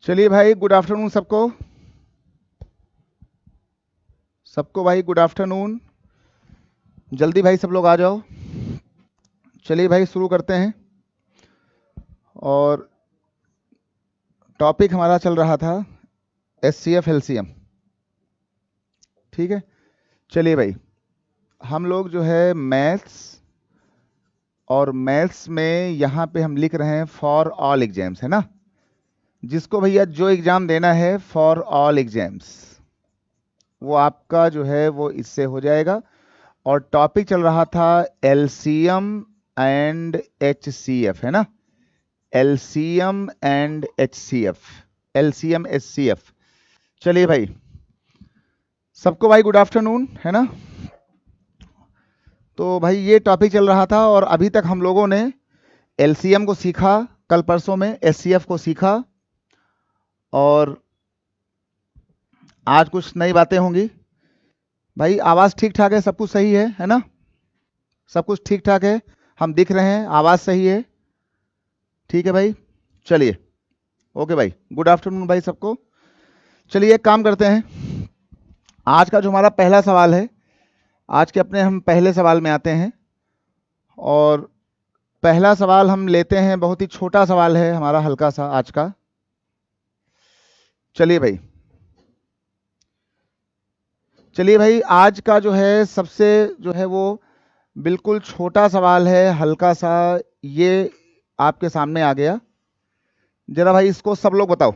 चलिए भाई, good afternoon सबको। सबको भाई गुड आफ्टरनून। जल्दी भाई सब लोग आ जाओ। चलिए भाई शुरू करते हैं। और टॉपिक हमारा चल रहा था S C F L C M. ठीक है, चलिए भाई, हम लोग जो है मैथ्स, और मैथ्स में यहाँ पे हम लिख रहे हैं फॉर ऑल एग्जाम्स, है ना। जिसको भैया जो एग्जाम देना है फॉर ऑल एग्जाम्स, वो आपका जो है वो इससे हो जाएगा। और टॉपिक चल रहा था एलसीएम एंड एचसीएफ, है ना। LCM and HCF, LCM HCF. चलिए भाई, सबको भाई गुड आफ्टरनून, है ना। तो भाई ये टॉपिक चल रहा था, और अभी तक हम लोगों ने एलसीएम को सीखा, कल परसों में एचसीएफ को सीखा, और आज कुछ नई बातें होंगी। भाई आवाज़ ठीक ठाक है, सब कुछ सही है ना। सब कुछ ठीक ठाक है, हम दिख रहे हैं, आवाज़ सही है। ठीक है भाई, चलिए ओके भाई, गुड आफ्टरनून भाई सबको। चलिए एक काम करते हैं, आज का जो हमारा पहला सवाल है, आज के अपने हम पहले सवाल में आते हैं। और पहला सवाल हम लेते हैं, बहुत ही छोटा सवाल है हमारा, हल्का सा आज का। चलिए भाई, चलिए भाई, आज का जो है सबसे जो है वो बिल्कुल छोटा सवाल है, हल्का सा। ये आपके सामने आ गया, जरा भाई इसको सब लोग बताओ,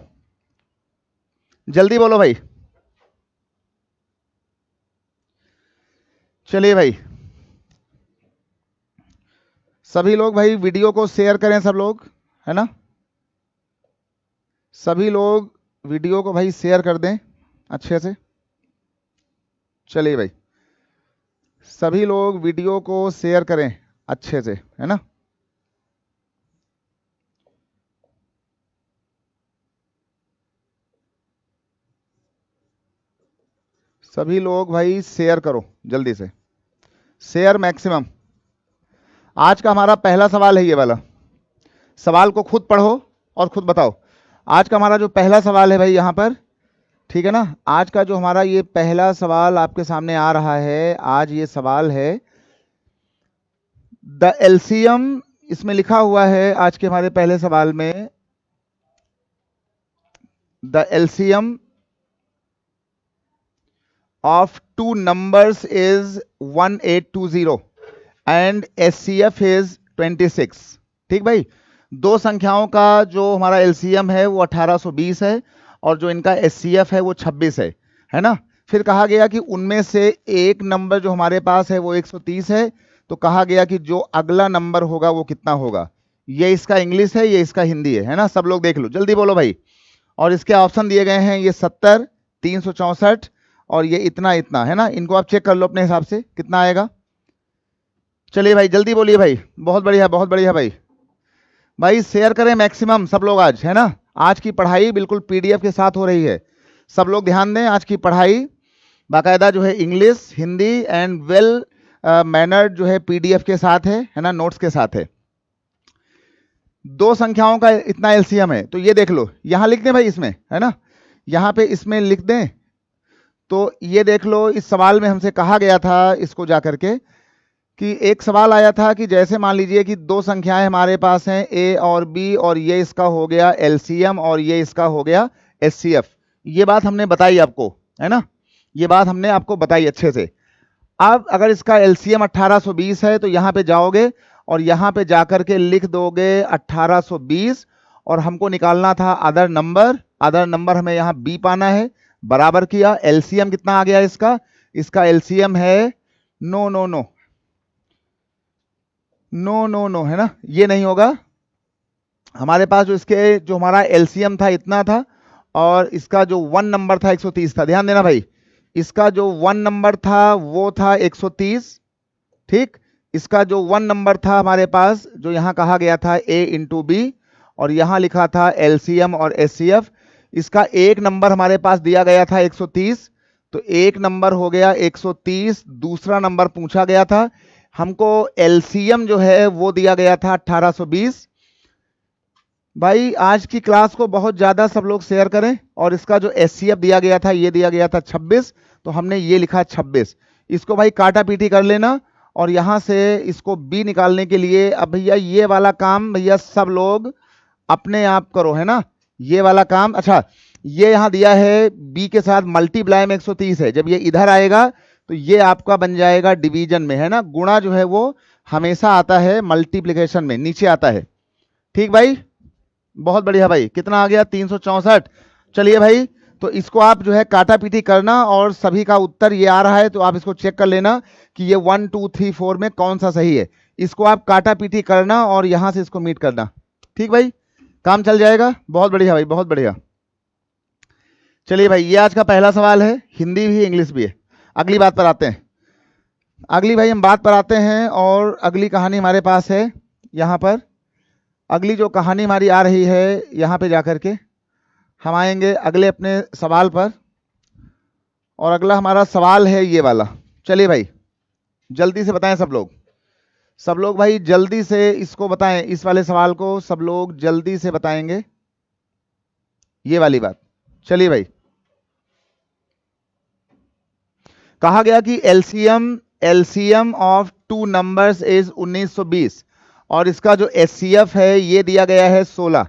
जल्दी बोलो भाई। चलिए भाई, सभी लोग भाई वीडियो को शेयर करें, सब लोग, है ना। सभी लोग वीडियो को भाई शेयर कर दें अच्छे से। चलिए भाई, सभी लोग वीडियो को शेयर करें अच्छे से, है ना। सभी लोग भाई शेयर करो जल्दी से, शेयर मैक्सिमम। आज का हमारा पहला सवाल है ये वाला। सवाल को खुद पढ़ो और खुद बताओ। आज का हमारा जो पहला सवाल है भाई यहाँ पर, ठीक है ना। आज का जो हमारा ये पहला सवाल आपके सामने आ रहा है, आज ये सवाल है द एलसीएम। इसमें लिखा हुआ है आज के हमारे पहले सवाल में, the LCM of two numbers is 1820 and SCF is 26। ठीक भाई, दो संख्याओं का जो हमारा एलसीएम है वो 1820 है, और जो इनका एचसीएफ है वो 26 है ना। फिर कहा गया कि उनमें से एक नंबर जो हमारे पास है वो 130 है, तो कहा गया कि जो अगला नंबर होगा वो कितना होगा। ये इसका इंग्लिश है, ये इसका हिंदी है ना। सब लोग देख लो, जल्दी बोलो भाई। और इसके ऑप्शन दिए गए हैं, ये 70, 364 और ये इतना इतना, है ना। इनको आप चेक कर लो अपने हिसाब से कितना आएगा। चलिए भाई जल्दी बोलिए भाई, बहुत बढ़िया बहुत बढ़िया भाई। भाई शेयर करें मैक्सिमम सब लोग आज, है ना। आज की पढ़ाई बिल्कुल पीडीएफ के साथ हो रही है, सब लोग ध्यान दें। आज की पढ़ाई बाकायदा जो है English, Hindi and well mannered जो है पीडीएफ के साथ है ना, नोट्स के साथ है। दो संख्याओं का इतना एलसीएम है, तो ये देख लो, यहां लिख दें भाई इसमें, है ना। यहां पे इसमें लिख दें। तो ये देख लो, इस सवाल में हमसे कहा गया था, इसको जा करके, कि एक सवाल आया था कि जैसे मान लीजिए कि दो संख्याएं हमारे पास हैं ए और बी, और ये इसका हो गया एलसीएम और ये इसका हो गया एचसीएफ। ये बात हमने बताई आपको, है ना। ये बात हमने आपको बताई अच्छे से। अब अगर इसका एलसीएम 1820 है, तो यहां पे जाओगे और यहां पे जाकर के लिख दोगे 1820, और हमको निकालना था अदर नंबर। अदर नंबर हमें यहां बी पाना है। बराबर किया, एलसीएम कितना आ गया इसका, इसका एलसीएम है no no no no no no, है ना। ये नहीं होगा हमारे पास, जो इसके जो हमारा एलसीएम था इतना था, और इसका जो वन नंबर था 130 था। ध्यान देना भाई, इसका जो वन नंबर था वो था 130। ठीक, इसका जो वन नंबर था हमारे पास, जो यहां कहा गया था ए इंटू बी, और यहां लिखा था एलसीएम और एचसीएफ। इसका एक नंबर हमारे पास दिया गया था 130, तो एक नंबर हो गया 130। दूसरा नंबर पूछा गया था हमको, एलसीएम जो है वो दिया गया था 1820। भाई आज की क्लास को बहुत ज्यादा सब लोग शेयर करें, और इसका जो एचसीएफ दिया गया था ये दिया गया था 26, तो हमने ये लिखा 26। इसको भाई काटा पीटी कर लेना, और यहां से इसको बी निकालने के लिए अब भैया ये वाला काम भैया सब लोग अपने आप करो, है ना, ये वाला काम। अच्छा, ये यहां दिया है बी के साथ मल्टीप्लाई में 130 है, जब ये इधर आएगा तो ये आपका बन जाएगा डिवीजन में, है ना। गुणा जो है वो हमेशा आता है मल्टीप्लिकेशन में, नीचे आता है। ठीक भाई, बहुत बढ़िया भाई। कितना आ गया? 364। चलिए भाई, तो इसको आप जो है काटा पीटी करना, और सभी का उत्तर ये आ रहा है तो आप इसको चेक कर लेना कि ये 1 2 3 4 में कौन सा सही है। इसको आप काटा पीटी करना और यहां से इसको मीट करना। ठीक भाई, काम चल जाएगा। बहुत बढ़िया भाई, बहुत बढ़िया। चलिए भाई, ये आज का पहला सवाल है, हिंदी भी इंग्लिश भी है। अगली बात पर आते हैं। अगली भाई हम बात पर आते हैं, और अगली कहानी हमारे पास है यहां पर। अगली जो कहानी हमारी आ रही है यहां पे जाकर के हम आएंगे अगले अपने सवाल पर, और अगला हमारा सवाल है ये वाला। चलिए भाई, जल्दी से बताएं सब लोग। सब लोग भाई जल्दी से इसको बताएं, इस वाले सवाल को सब लोग जल्दी से बताएंगे, ये वाली बात। चलिए भाई, कहा गया कि LCM of two numbers is 1920, और इसका जो एचसीएफ है ये दिया गया है 16।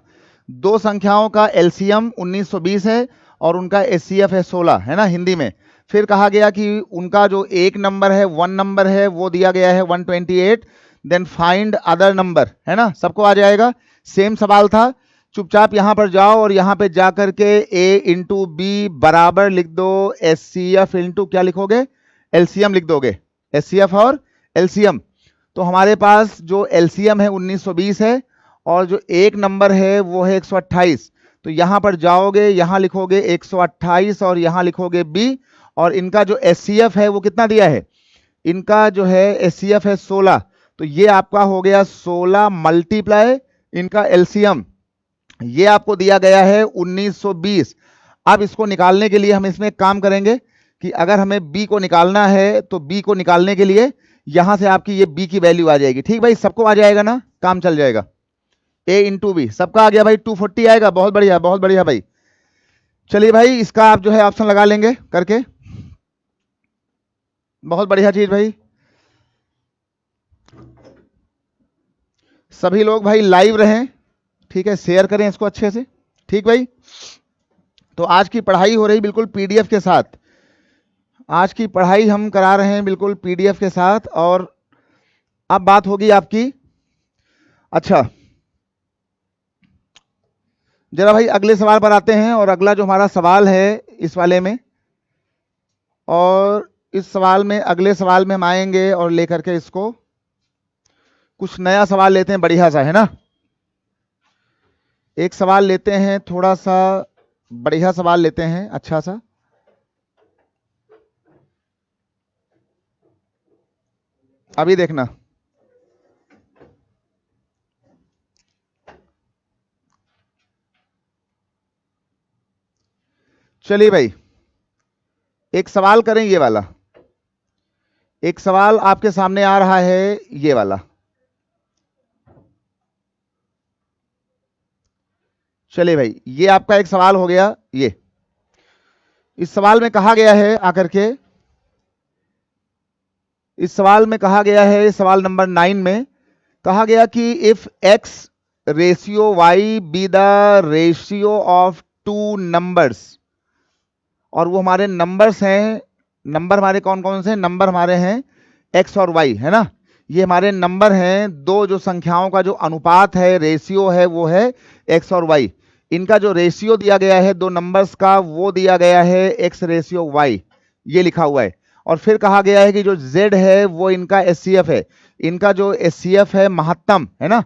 दो संख्याओं का एलसीएम 1920 है और उनका एचसीएफ है 16, है ना, हिंदी में। फिर कहा गया कि उनका जो एक नंबर है, वन नंबर है, वो दिया गया है 128। देन फाइंड अदर नंबर, है ना, सबको आ जाएगा। सेम सवाल था। चुपचाप यहां पर जाओ और यहां पे जाकर के ए इंटू बी बराबर लिख दो एचसीएफ इंटू क्या लिखोगे? एलसीएम लिख दोगे, एचसीएफ और एलसीएम। तो हमारे पास जो एलसीएम है 1920 है, और जो एक नंबर है वो है 128। तो यहां पर जाओगे, यहां लिखोगे 128 और यहां लिखोगे बी, और इनका जो एचसीएफ है वो कितना दिया है? इनका जो है एचसीएफ है 16। तो ये आपका हो गया 16 मल्टीप्लाई इनका एलसीएम, ये आपको दिया गया है 1920। अब इसको निकालने के लिए हम इसमें एक काम करेंगे कि अगर हमें b को निकालना है तो b को निकालने के लिए यहां से आपकी ये b की वैल्यू आ जाएगी। ठीक भाई, सबको आ जाएगा ना, काम चल जाएगा। a इंटू बी सबका आ गया भाई, 240 आएगा। बहुत बढ़िया, बहुत बढ़िया भाई। चलिए भाई, इसका आप जो है ऑप्शन लगा लेंगे करके, बहुत बढ़िया चीज भाई। सभी लोग भाई लाइव रहें, ठीक है, शेयर करें इसको अच्छे से। ठीक भाई, तो आज की पढ़ाई हो रही बिल्कुल पीडीएफ के साथ। आज की पढ़ाई हम करा रहे हैं बिल्कुल पीडीएफ के साथ। और अब बात होगी आपकी, अच्छा जरा भाई अगले सवाल पर आते हैं, और अगला जो हमारा सवाल है इस वाले में, और इस सवाल में, अगले सवाल में हम आएंगे और लेकर के इसको कुछ नया सवाल लेते हैं, बढ़िया सा, है ना। एक सवाल लेते हैं, थोड़ा सा बढ़िया सवाल लेते हैं, अच्छा सा। अभी देखना, चलिए भाई एक सवाल करें, ये वाला। एक सवाल आपके सामने आ रहा है, ये वाला। चलिए भाई, ये आपका एक सवाल हो गया। ये इस सवाल में कहा गया है आकर के, इस सवाल में कहा गया है, सवाल नंबर 9 में कहा गया कि if x ratio y be the ratio of two numbers, और वो हमारे नंबर्स हैं। नंबर हमारे कौन कौन से नंबर हमारे हैं? x और y, है ना, ये हमारे नंबर हैं। दो जो संख्याओं का जो अनुपात है, रेशियो है, वो है x और y। इनका जो रेशियो दिया गया है दो नंबर्स का, वो दिया गया है x रेशियो y, ये लिखा हुआ है। और फिर कहा गया है कि जो z है वो इनका एचसीएफ है। इनका जो एचसीएफ है महत्तम, है ना,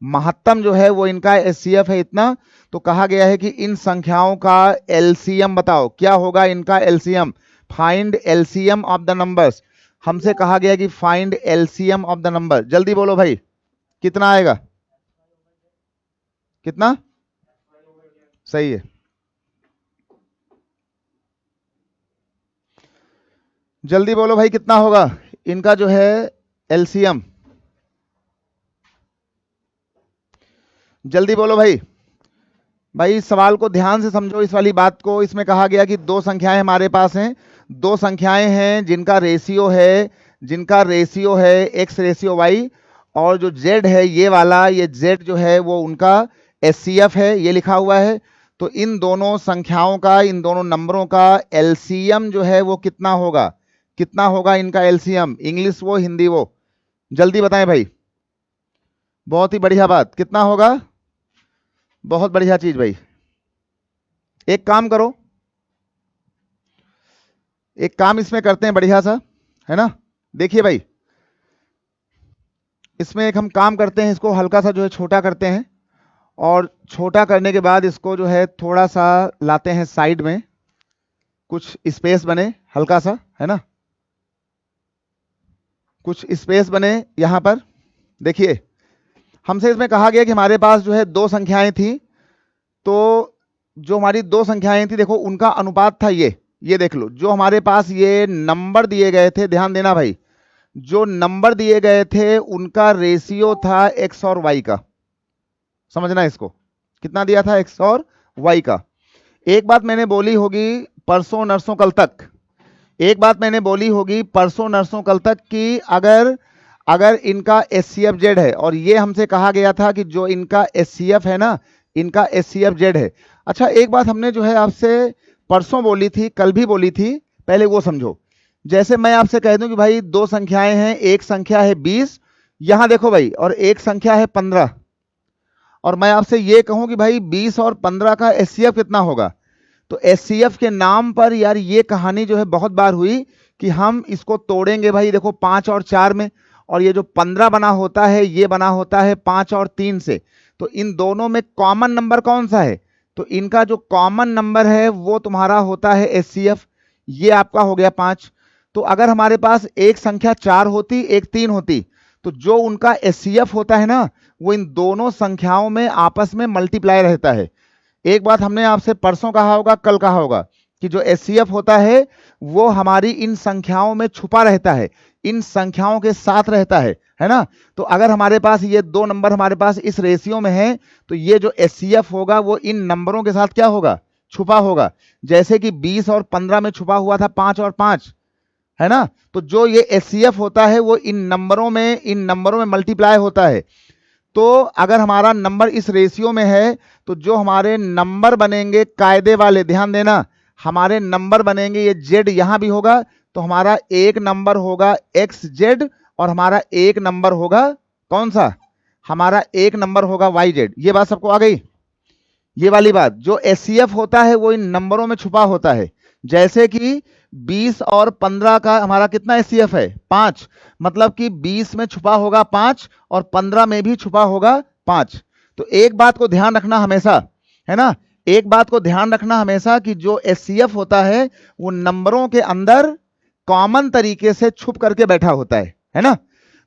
महत्तम जो है वो इनका एचसीएफ है इतना। तो कहा गया है कि इन संख्याओं का एलसीएम बताओ, क्या होगा इनका LCM? Find LCM of the numbers. हमसे कहा गया कि find LCM of the number. जल्दी बोलो भाई, कितना आएगा? कितना? सही है, जल्दी बोलो भाई कितना होगा इनका जो है एलसीएम, जल्दी बोलो भाई। भाई सवाल को ध्यान से समझो इस वाली बात को। इसमें कहा गया कि दो संख्याएं हमारे पास हैं, दो संख्याएं हैं जिनका रेशियो है एक्स रेशियो वाई, और जो जेड है ये वाला, ये जेड जो है वो उनका एचसीएफ है, ये लिखा हुआ है। तो इन दोनों संख्याओं का, इन दोनों नंबरों का एलसीएम जो है वो कितना होगा, कितना होगा इनका एलसीएम, इंग्लिश वो हिंदी वो, जल्दी बताएं भाई। बहुत ही बढ़िया बात, कितना होगा, बहुत बढ़िया चीज भाई। एक काम करो, एक काम इसमें करते हैं बढ़िया सा, है ना। देखिए भाई, इसमें एक हम काम करते हैं, इसको हल्का सा जो है छोटा करते हैं, और छोटा करने के बाद इसको जो है थोड़ा सा लाते हैं साइड में, कुछ स्पेस बने हल्का सा, है ना, कुछ स्पेस बने यहां पर। देखिए हमसे इसमें कहा गया कि हमारे पास जो है दो संख्याएं थी, तो जो हमारी दो संख्याएं थी देखो उनका अनुपात था ये देख लो, जो हमारे पास ये नंबर दिए गए थे, ध्यान देना भाई, जो नंबर दिए गए थे उनका रेशियो था एक्स और वाई का, समझना इसको, कितना दिया था, एक्स और वाई का। एक बात मैंने बोली होगी परसों नरसों कल तक, एक बात मैंने बोली होगी परसों नरसों कल तक कि अगर अगर इनका एच सी एफ जेड है, और ये हमसे कहा गया था कि जो इनका एच सी एफ है ना, इनका एच सी एफ जेड है। अच्छा एक बात हमने जो है आपसे परसों बोली थी, कल भी बोली थी, पहले वो समझो। जैसे मैं आपसे कह दूं कि भाई दो संख्याएं हैं, एक संख्या है 20, यहां देखो भाई, और एक संख्या है 15, और मैं आपसे ये कहूं कि भाई 20 और 15 का एच सी एफ कितना होगा, तो एचसीएफ के नाम पर यार ये कहानी जो है बहुत बार हुई कि हम इसको तोड़ेंगे भाई, देखो 5 और 4 में, और ये जो 15 बना होता है ये बना होता है 5 और 3 से। तो इन दोनों में कॉमन नंबर कौन सा है, तो इनका जो कॉमन नंबर है वो तुम्हारा होता है एचसीएफ, ये आपका हो गया 5। तो अगर हमारे पास एक संख्या 4 होती, एक 3 होती, तो जो उनका एचसीएफ होता है ना, वो इन दोनों संख्याओं में आपस में मल्टीप्लाई रहता है। एक बात हमने आपसे परसों कहा होगा, कल कहा होगा, कि जो एचसीएफ होता है वो हमारी इन संख्याओं में छुपा रहता है, इन संख्याओं के साथ रहता है ना। तो अगर हमारे पास ये दो नंबर हमारे पास इस रेशियो में है, तो ये जो एचसीएफ होगा वो इन नंबरों के साथ क्या होगा, छुपा होगा। जैसे कि 20 और 15 में छुपा हुआ था 5 और 5, है ना। तो जो ये एचसीएफ होता है वो इन नंबरों में मल्टीप्लाई होता है। तो अगर हमारा नंबर इस रेशियो में है, तो जो हमारे नंबर बनेंगे कायदे वाले, ध्यान देना, हमारे नंबर बनेंगे, ये जेड यहां भी होगा, तो हमारा एक नंबर होगा एक्स जेड, और हमारा एक नंबर होगा कौन सा, हमारा एक नंबर होगा वाई जेड। ये बात सबको आ गई, ये वाली बात। जो एचसीएफ होता है वो इन नंबरों में छुपा होता है। जैसे कि 20 और 15 का हमारा कितना एचसीएफ है, 5, मतलब कि 20 में छुपा होगा 5 और 15 में भी छुपा होगा 5। तो एक बात को ध्यान रखना हमेशा, है ना, एक बात को ध्यान रखना हमेशा कि जो एचसीएफ होता है वो नंबरों के अंदर कॉमन तरीके से छुप करके बैठा होता है ना।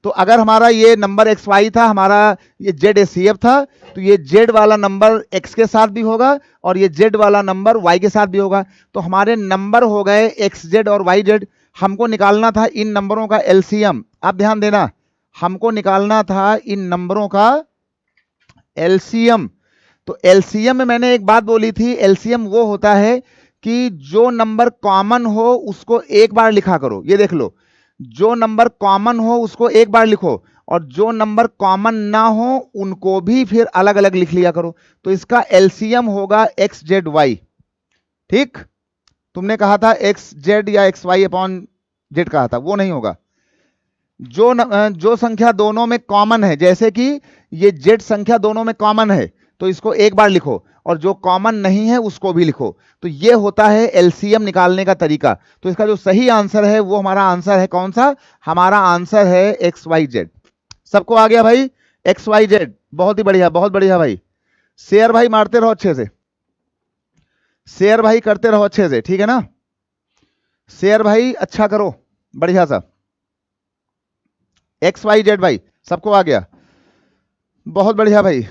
तो अगर हमारा ये नंबर एक्स वाई था, हमारा ये जेड एचसीएफ था, तो ये जेड वाला नंबर एक्स के साथ भी होगा और ये जेड वाला नंबर वाई के साथ भी होगा। तो हमारे नंबर हो गए एक्स जेड और वाई जेड। हमको निकालना था इन नंबरों का एलसीएम, आप ध्यान देना, हमको निकालना था इन नंबरों का एलसीएम। तो एलसीएम में मैंने एक बात बोली थी, एलसीएम वो होता है कि जो नंबर कॉमन हो उसको एक बार लिखा करो। ये देख लो, जो नंबर कॉमन हो उसको एक बार लिखो, और जो नंबर कॉमन ना हो उनको भी फिर अलग अलग लिख लिया करो। तो इसका एलसीएम होगा एक्स जेड वाई। ठीक, तुमने कहा था एक्स जेड या एक्स वाई अपॉन जेड कहा था, वो नहीं होगा। जो संख्या दोनों में कॉमन है, जैसे कि ये जेड संख्या दोनों में कॉमन है, तो इसको एक बार लिखो, और जो कॉमन नहीं है उसको भी लिखो। तो ये होता है एलसीएम निकालने का तरीका। तो इसका जो सही आंसर है वो हमारा आंसर है कौन सा, हमारा आंसर है एक्स वाई जेड। सबको आ गया भाई, एक्स वाई जेड, बहुत ही बढ़िया, बहुत बढ़िया भाई। शेयर भाई मारते रहो अच्छे से, शेयर भाई करते रहो अच्छे से, ठीक है ना, शेयर भाई अच्छा करो बढ़िया सा। एक्स वाई जेड भाई सबको आ गया, बहुत बढ़िया भाई।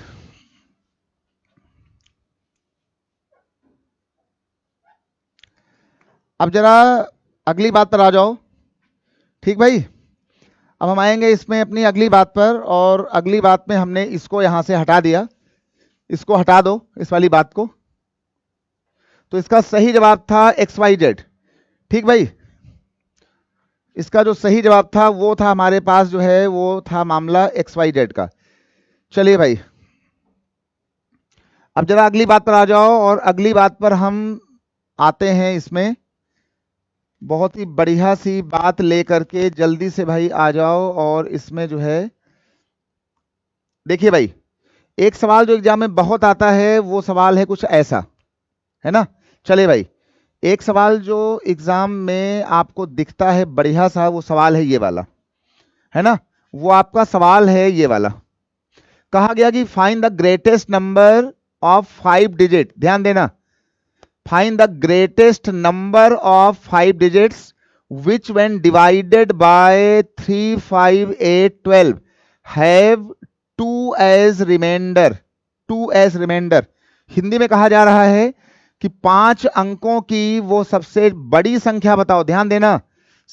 अब जरा अगली बात पर आ जाओ। ठीक भाई। अब हम आएंगे इसमें अपनी अगली बात पर, और अगली बात में हमने इसको यहां से हटा दिया, इसको हटा दो इस वाली बात को। तो इसका सही जवाब था एक्स वाई जेड। ठीक भाई, इसका जो सही जवाब था वो था हमारे पास जो है वो था मामला एक्स वाई जेड का। चलिए भाई, अब जरा अगली बात पर आ जाओ, और अगली बात पर हम आते हैं इसमें बहुत ही बढ़िया सी बात लेकर के। जल्दी से भाई आ जाओ, और इसमें जो है देखिए भाई, एक सवाल जो एग्जाम में बहुत आता है वो सवाल है कुछ ऐसा, है ना। चलिए भाई, एक सवाल जो एग्जाम में आपको दिखता है बढ़िया सा, वो सवाल है ये वाला, है ना। वो आपका सवाल है ये वाला। कहा गया कि find the greatest number of 5 digit, ध्यान देना, find the greatest number of 5 digits which when divided by 3, 5, 8, 12 have 2 as remainder, 2 as remainder। Hindi में कहा जा रहा है कि 5 अंकों की वो सबसे बड़ी संख्या बताओ। ध्यान देना,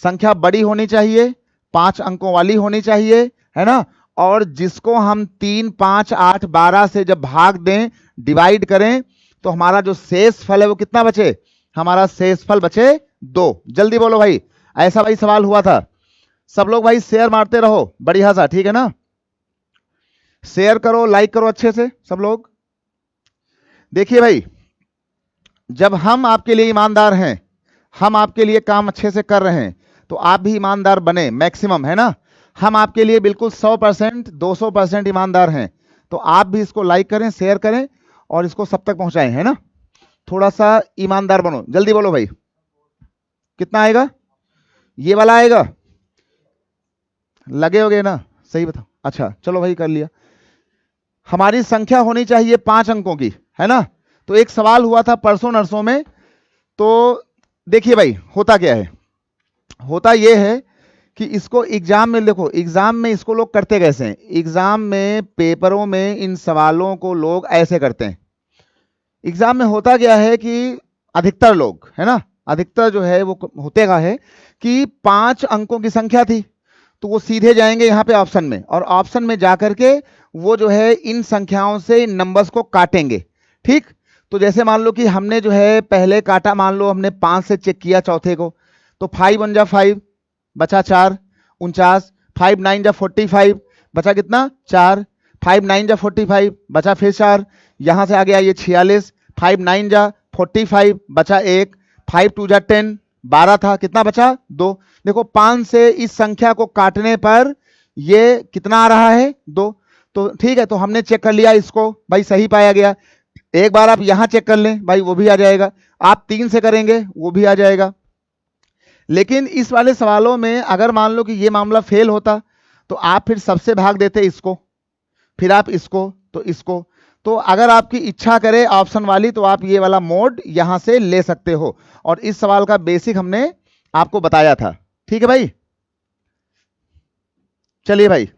संख्या बड़ी होनी चाहिए, 5 अंकों वाली होनी चाहिए, है ना। और जिसको हम 3, 5, 8, 12 से जब भाग दें, डिवाइड करें, तो हमारा जो शेष फल है वो कितना बचे, हमारा शेष फल बचे 2। जल्दी बोलो भाई, ऐसा भाई सवाल हुआ था। सब लोग भाई शेयर मारते रहो बढ़िया सा, ठीक है ना। शेयर करो, लाइक करो अच्छे से सब लोग। देखिए भाई, जब हम आपके लिए ईमानदार हैं, हम आपके लिए काम अच्छे से कर रहे हैं, तो आप भी ईमानदार बने मैक्सिमम, है ना। हम आपके लिए बिल्कुल 100%, 200% ईमानदार हैं। तो आप भी इसको लाइक करें, शेयर करें, और इसको सब तक पहुंचाएं, है ना। थोड़ा सा ईमानदार बनो, जल्दी बोलो भाई, कितना आएगा, ये वाला आएगा, लगे होगे ना, सही बताओ। अच्छा चलो भाई, कर लिया। हमारी संख्या होनी चाहिए 5 अंकों की, है ना। तो एक सवाल हुआ था परसों नरसों में। तो देखिए भाई, होता क्या है, होता यह है कि इसको एग्जाम में, देखो एग्जाम में इसको लोग करते कैसे हैं, एग्जाम में पेपरों में इन सवालों को लोग ऐसे करते हैं। एग्जाम में होता क्या है कि अधिकतर लोग, है ना, अधिकतर जो है वो होते का है कि 5 अंकों की संख्या थी, तो वो सीधे जाएंगे यहाँ पे ऑप्शन में, और ऑप्शन में जाकर के वो जो है इन संख्याओं से इन नंबर्स को काटेंगे। ठीक, तो जैसे मान लो कि हमने जो है पहले काटा, मान लो हमने 5 से चेक किया चौथे को, तो 5 1 जा 5, बचा 4, 49, 5 9 जा 45, बचा कितना 4, 5 9 जा 45, बचा फिर 4, यहां से आ गया ये 46, 5 9 जा 45, बचा 1, 5 2 जा 10, 12 था, कितना बचा 2। देखो 5 से इस संख्या को काटने पर ये कितना आ रहा है 2। तो ठीक है, तो हमने चेक कर लिया इसको भाई, सही पाया गया। एक बार आप यहां चेक कर लें भाई, वो भी आ जाएगा। आप 3 से करेंगे वो भी आ जाएगा। लेकिन इस वाले सवालों में अगर मान लो कि ये मामला फेल होता, तो आप फिर सबसे भाग देते इसको, फिर आप इसको, तो इसको। तो अगर आपकी इच्छा करे ऑप्शन वाली, तो आप ये वाला मोड यहां से ले सकते हो। और इस सवाल का बेसिक हमने आपको बताया था, ठीक है भाई। चलिए भाई,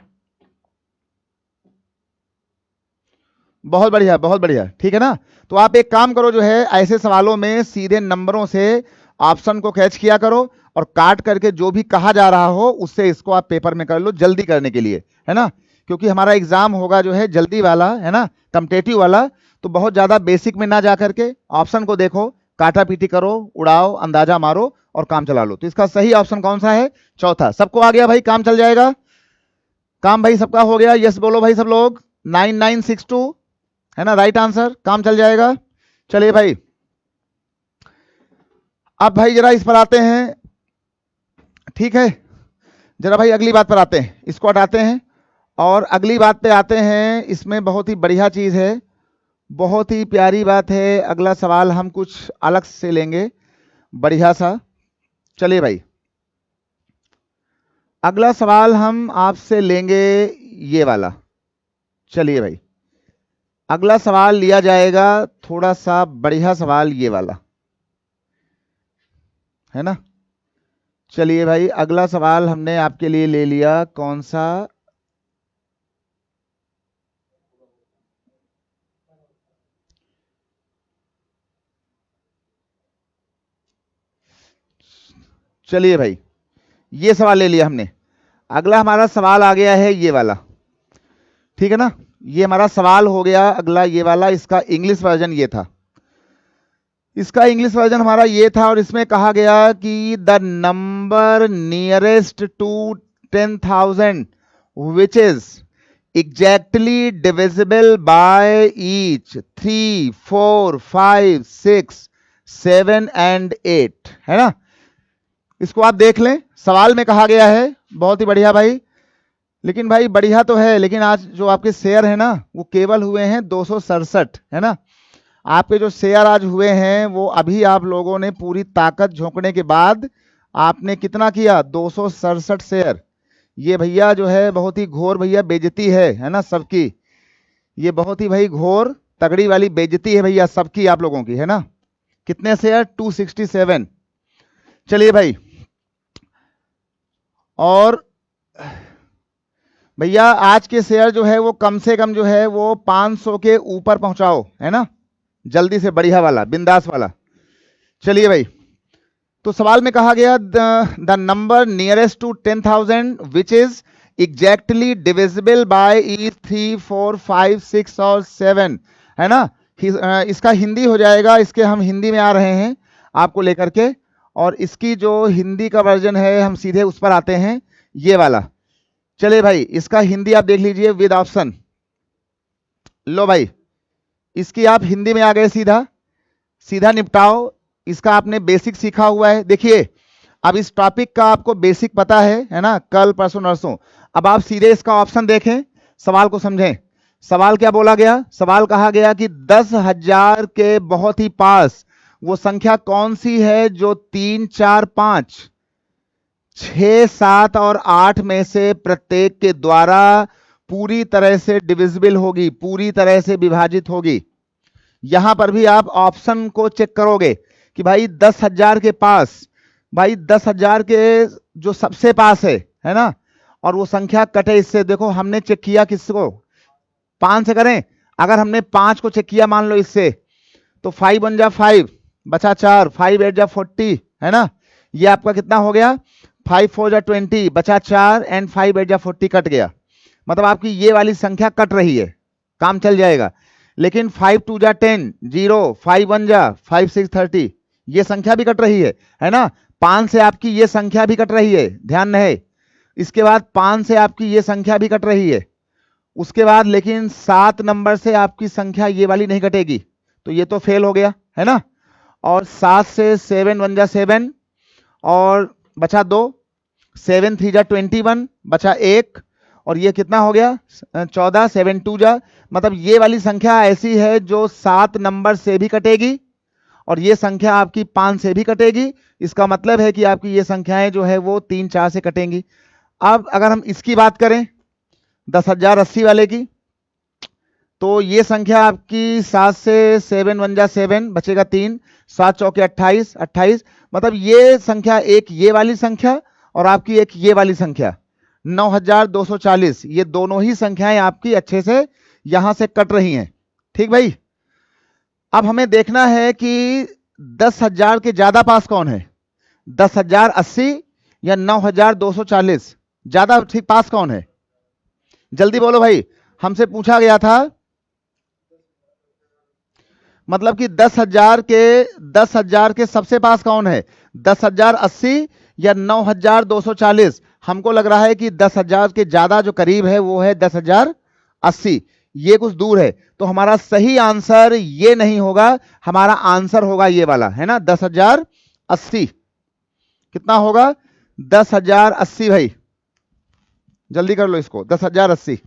बहुत बढ़िया बहुत बढ़िया, ठीक है ना। तो आप एक काम करो, जो है ऐसे सवालों में सीधे नंबरों से ऑप्शन को कैच किया करो, और काट करके जो भी कहा जा रहा हो उससे इसको आप पेपर में कर लो, जल्दी करने के लिए, है ना। क्योंकि हमारा एग्जाम होगा जो है जल्दी वाला, है ना, कम्पिटेटिव वाला। तो बहुत ज्यादा बेसिक में ना जा करके ऑप्शन को देखो, काटा पीटी करो, उड़ाओ, अंदाजा मारो, और काम चला लो। तो इसका सही ऑप्शन कौन सा है, चौथा। सबको आ गया भाई, काम चल जाएगा, काम भाई सबका हो गया, यस बोलो भाई सब लोग। 9962 है ना राइट आंसर, काम चल जाएगा। चलिए भाई, अब भाई जरा इस पर आते हैं, ठीक है। जरा भाई अगली बात पर आते हैं, इसको हटाते हैं, और अगली बात पे आते हैं। इसमें बहुत ही बढ़िया चीज है, बहुत ही प्यारी बात है। अगला सवाल हम कुछ अलग से लेंगे, बढ़िया सा। चलिए भाई, अगला सवाल हम आपसे लेंगे ये वाला। चलिए भाई, अगला सवाल लिया जाएगा थोड़ा सा बढ़िया सवाल, ये वाला, है ना। चलिए भाई, अगला सवाल हमने आपके लिए ले लिया, कौन सा, चलिए भाई, ये सवाल ले लिया हमने। अगला हमारा सवाल आ गया है ये वाला, ठीक है ना, ये हमारा सवाल हो गया अगला ये वाला। इसका इंग्लिश वर्जन ये था, इसका इंग्लिश वर्जन हमारा ये था, और इसमें कहा गया कि the number nearest to 10,000 which is exactly divisible by each 3, 4, 5, 6, 7 and 8, है ना। इसको आप देख लें, सवाल में कहा गया है। बहुत ही बढ़िया भाई, लेकिन भाई बढ़िया तो है, लेकिन आज जो आपके शेयर है ना वो केवल हुए हैं 267, है ना। आपके जो शेयर आज हुए हैं वो अभी आप लोगों ने पूरी ताकत झोंकने के बाद आपने कितना किया, 267 शेयर। ये भैया जो है बहुत ही घोर भैया बेइज्जती है ना सबकी। ये बहुत ही भाई घोर तगड़ी वाली बेइज्जती है भैया सबकी आप लोगों की, है ना। कितने शेयर, 267। चलिए भाई, और भैया आज के शेयर जो है वो कम से कम जो है वो 500 के ऊपर पहुंचाओ, है ना, जल्दी से, बढ़िया वाला, बिंदास वाला। चलिए भाई, तो सवाल में कहा गया the number nearest to 10,000 which is exactly divisible by each 3, 4, 5, 6 और 7, है ना। इसका हिंदी हो जाएगा, इसके हम हिंदी में आ रहे हैं आपको लेकर के, और इसकी जो हिंदी का वर्जन है हम सीधे उस पर आते हैं, ये वाला। चलिए भाई, इसका हिंदी आप देख लीजिए विद ऑप्शन। लो भाई, इसकी आप हिंदी में आ गए, सीधा सीधा निपटाओ। इसका आपने बेसिक सीखा हुआ है। देखिए, अब इस टॉपिक का आपको बेसिक पता है ना, कल परसों नरसों। अब आप सीधे इसका ऑप्शन देखें, सवाल को समझें। सवाल क्या बोला गया, सवाल कहा गया कि 10,000 के बहुत ही पास वो संख्या कौन सी है जो 3, 4, 5, 6, 7 और 8 में से प्रत्येक के द्वारा पूरी तरह से डिविजिबल होगी, पूरी तरह से विभाजित होगी। यहां पर भी आप ऑप्शन को चेक करोगे कि भाई 10,000 के पास, भाई 10,000 के जो सबसे पास है ना, और वो संख्या कटे इससे। देखो हमने चेक किया किसको, 5 से करें। अगर हमने 5 को चेक किया मान लो इससे, तो 5 1 जा 5 बचा 4, 5 8 जा 40, है ना। ये आपका कितना हो गया, 5 4 जा 20 बचा 4 एंड 5 8 जा 40 कट गया। मतलब आपकी ये वाली संख्या कट रही है, काम चल जाएगा। लेकिन 5 2 जा 10 0, 5 1 जा 5 6 30, ये संख्या भी कट रही है ना। 5 से आपकी ये संख्या भी कट रही है, ध्यान रहे। इसके बाद 5 से आपकी ये संख्या भी कट रही है। उसके बाद लेकिन 7 नंबर से आपकी संख्या ये वाली नहीं कटेगी, तो ये तो फेल हो गया, है ना। और 7 से 7 1 जा 7 और बचा 2, 7 3 जा 21 बचा 1, और ये कितना हो गया 14, 7 2 जा, मतलब ये वाली संख्या ऐसी है जो 7 नंबर से भी कटेगी और ये संख्या आपकी 5 से भी कटेगी। इसका मतलब है कि आपकी ये संख्याएं जो है वो 3 4 से कटेंगी। अब अगर हम इसकी बात करें 10,080 वाले की, तो ये संख्या आपकी 7 से 7 1 जा 7 बचेगा 3, 7 चौके 28 28, मतलब ये संख्या एक ये वाली संख्या और आपकी एक ये वाली संख्या 9,240, ये दोनों ही संख्याएं आपकी अच्छे से यहां से कट रही हैं। ठीक भाई, अब हमें देखना है कि 10,000 के ज्यादा पास कौन है, 10,080 या 9,240, ज्यादा ठीक पास कौन है, जल्दी बोलो भाई। हमसे पूछा गया था, मतलब कि 10,000 के सबसे पास कौन है, 10,080 या 9,240। हमको लग रहा है कि 10,000 के ज्यादा जो करीब है वो है 10,080, ये कुछ दूर है। तो हमारा सही आंसर ये नहीं होगा, हमारा आंसर होगा ये वाला, है ना, 10,080। कितना होगा, 10,080 भाई, जल्दी कर लो इसको, 10,080।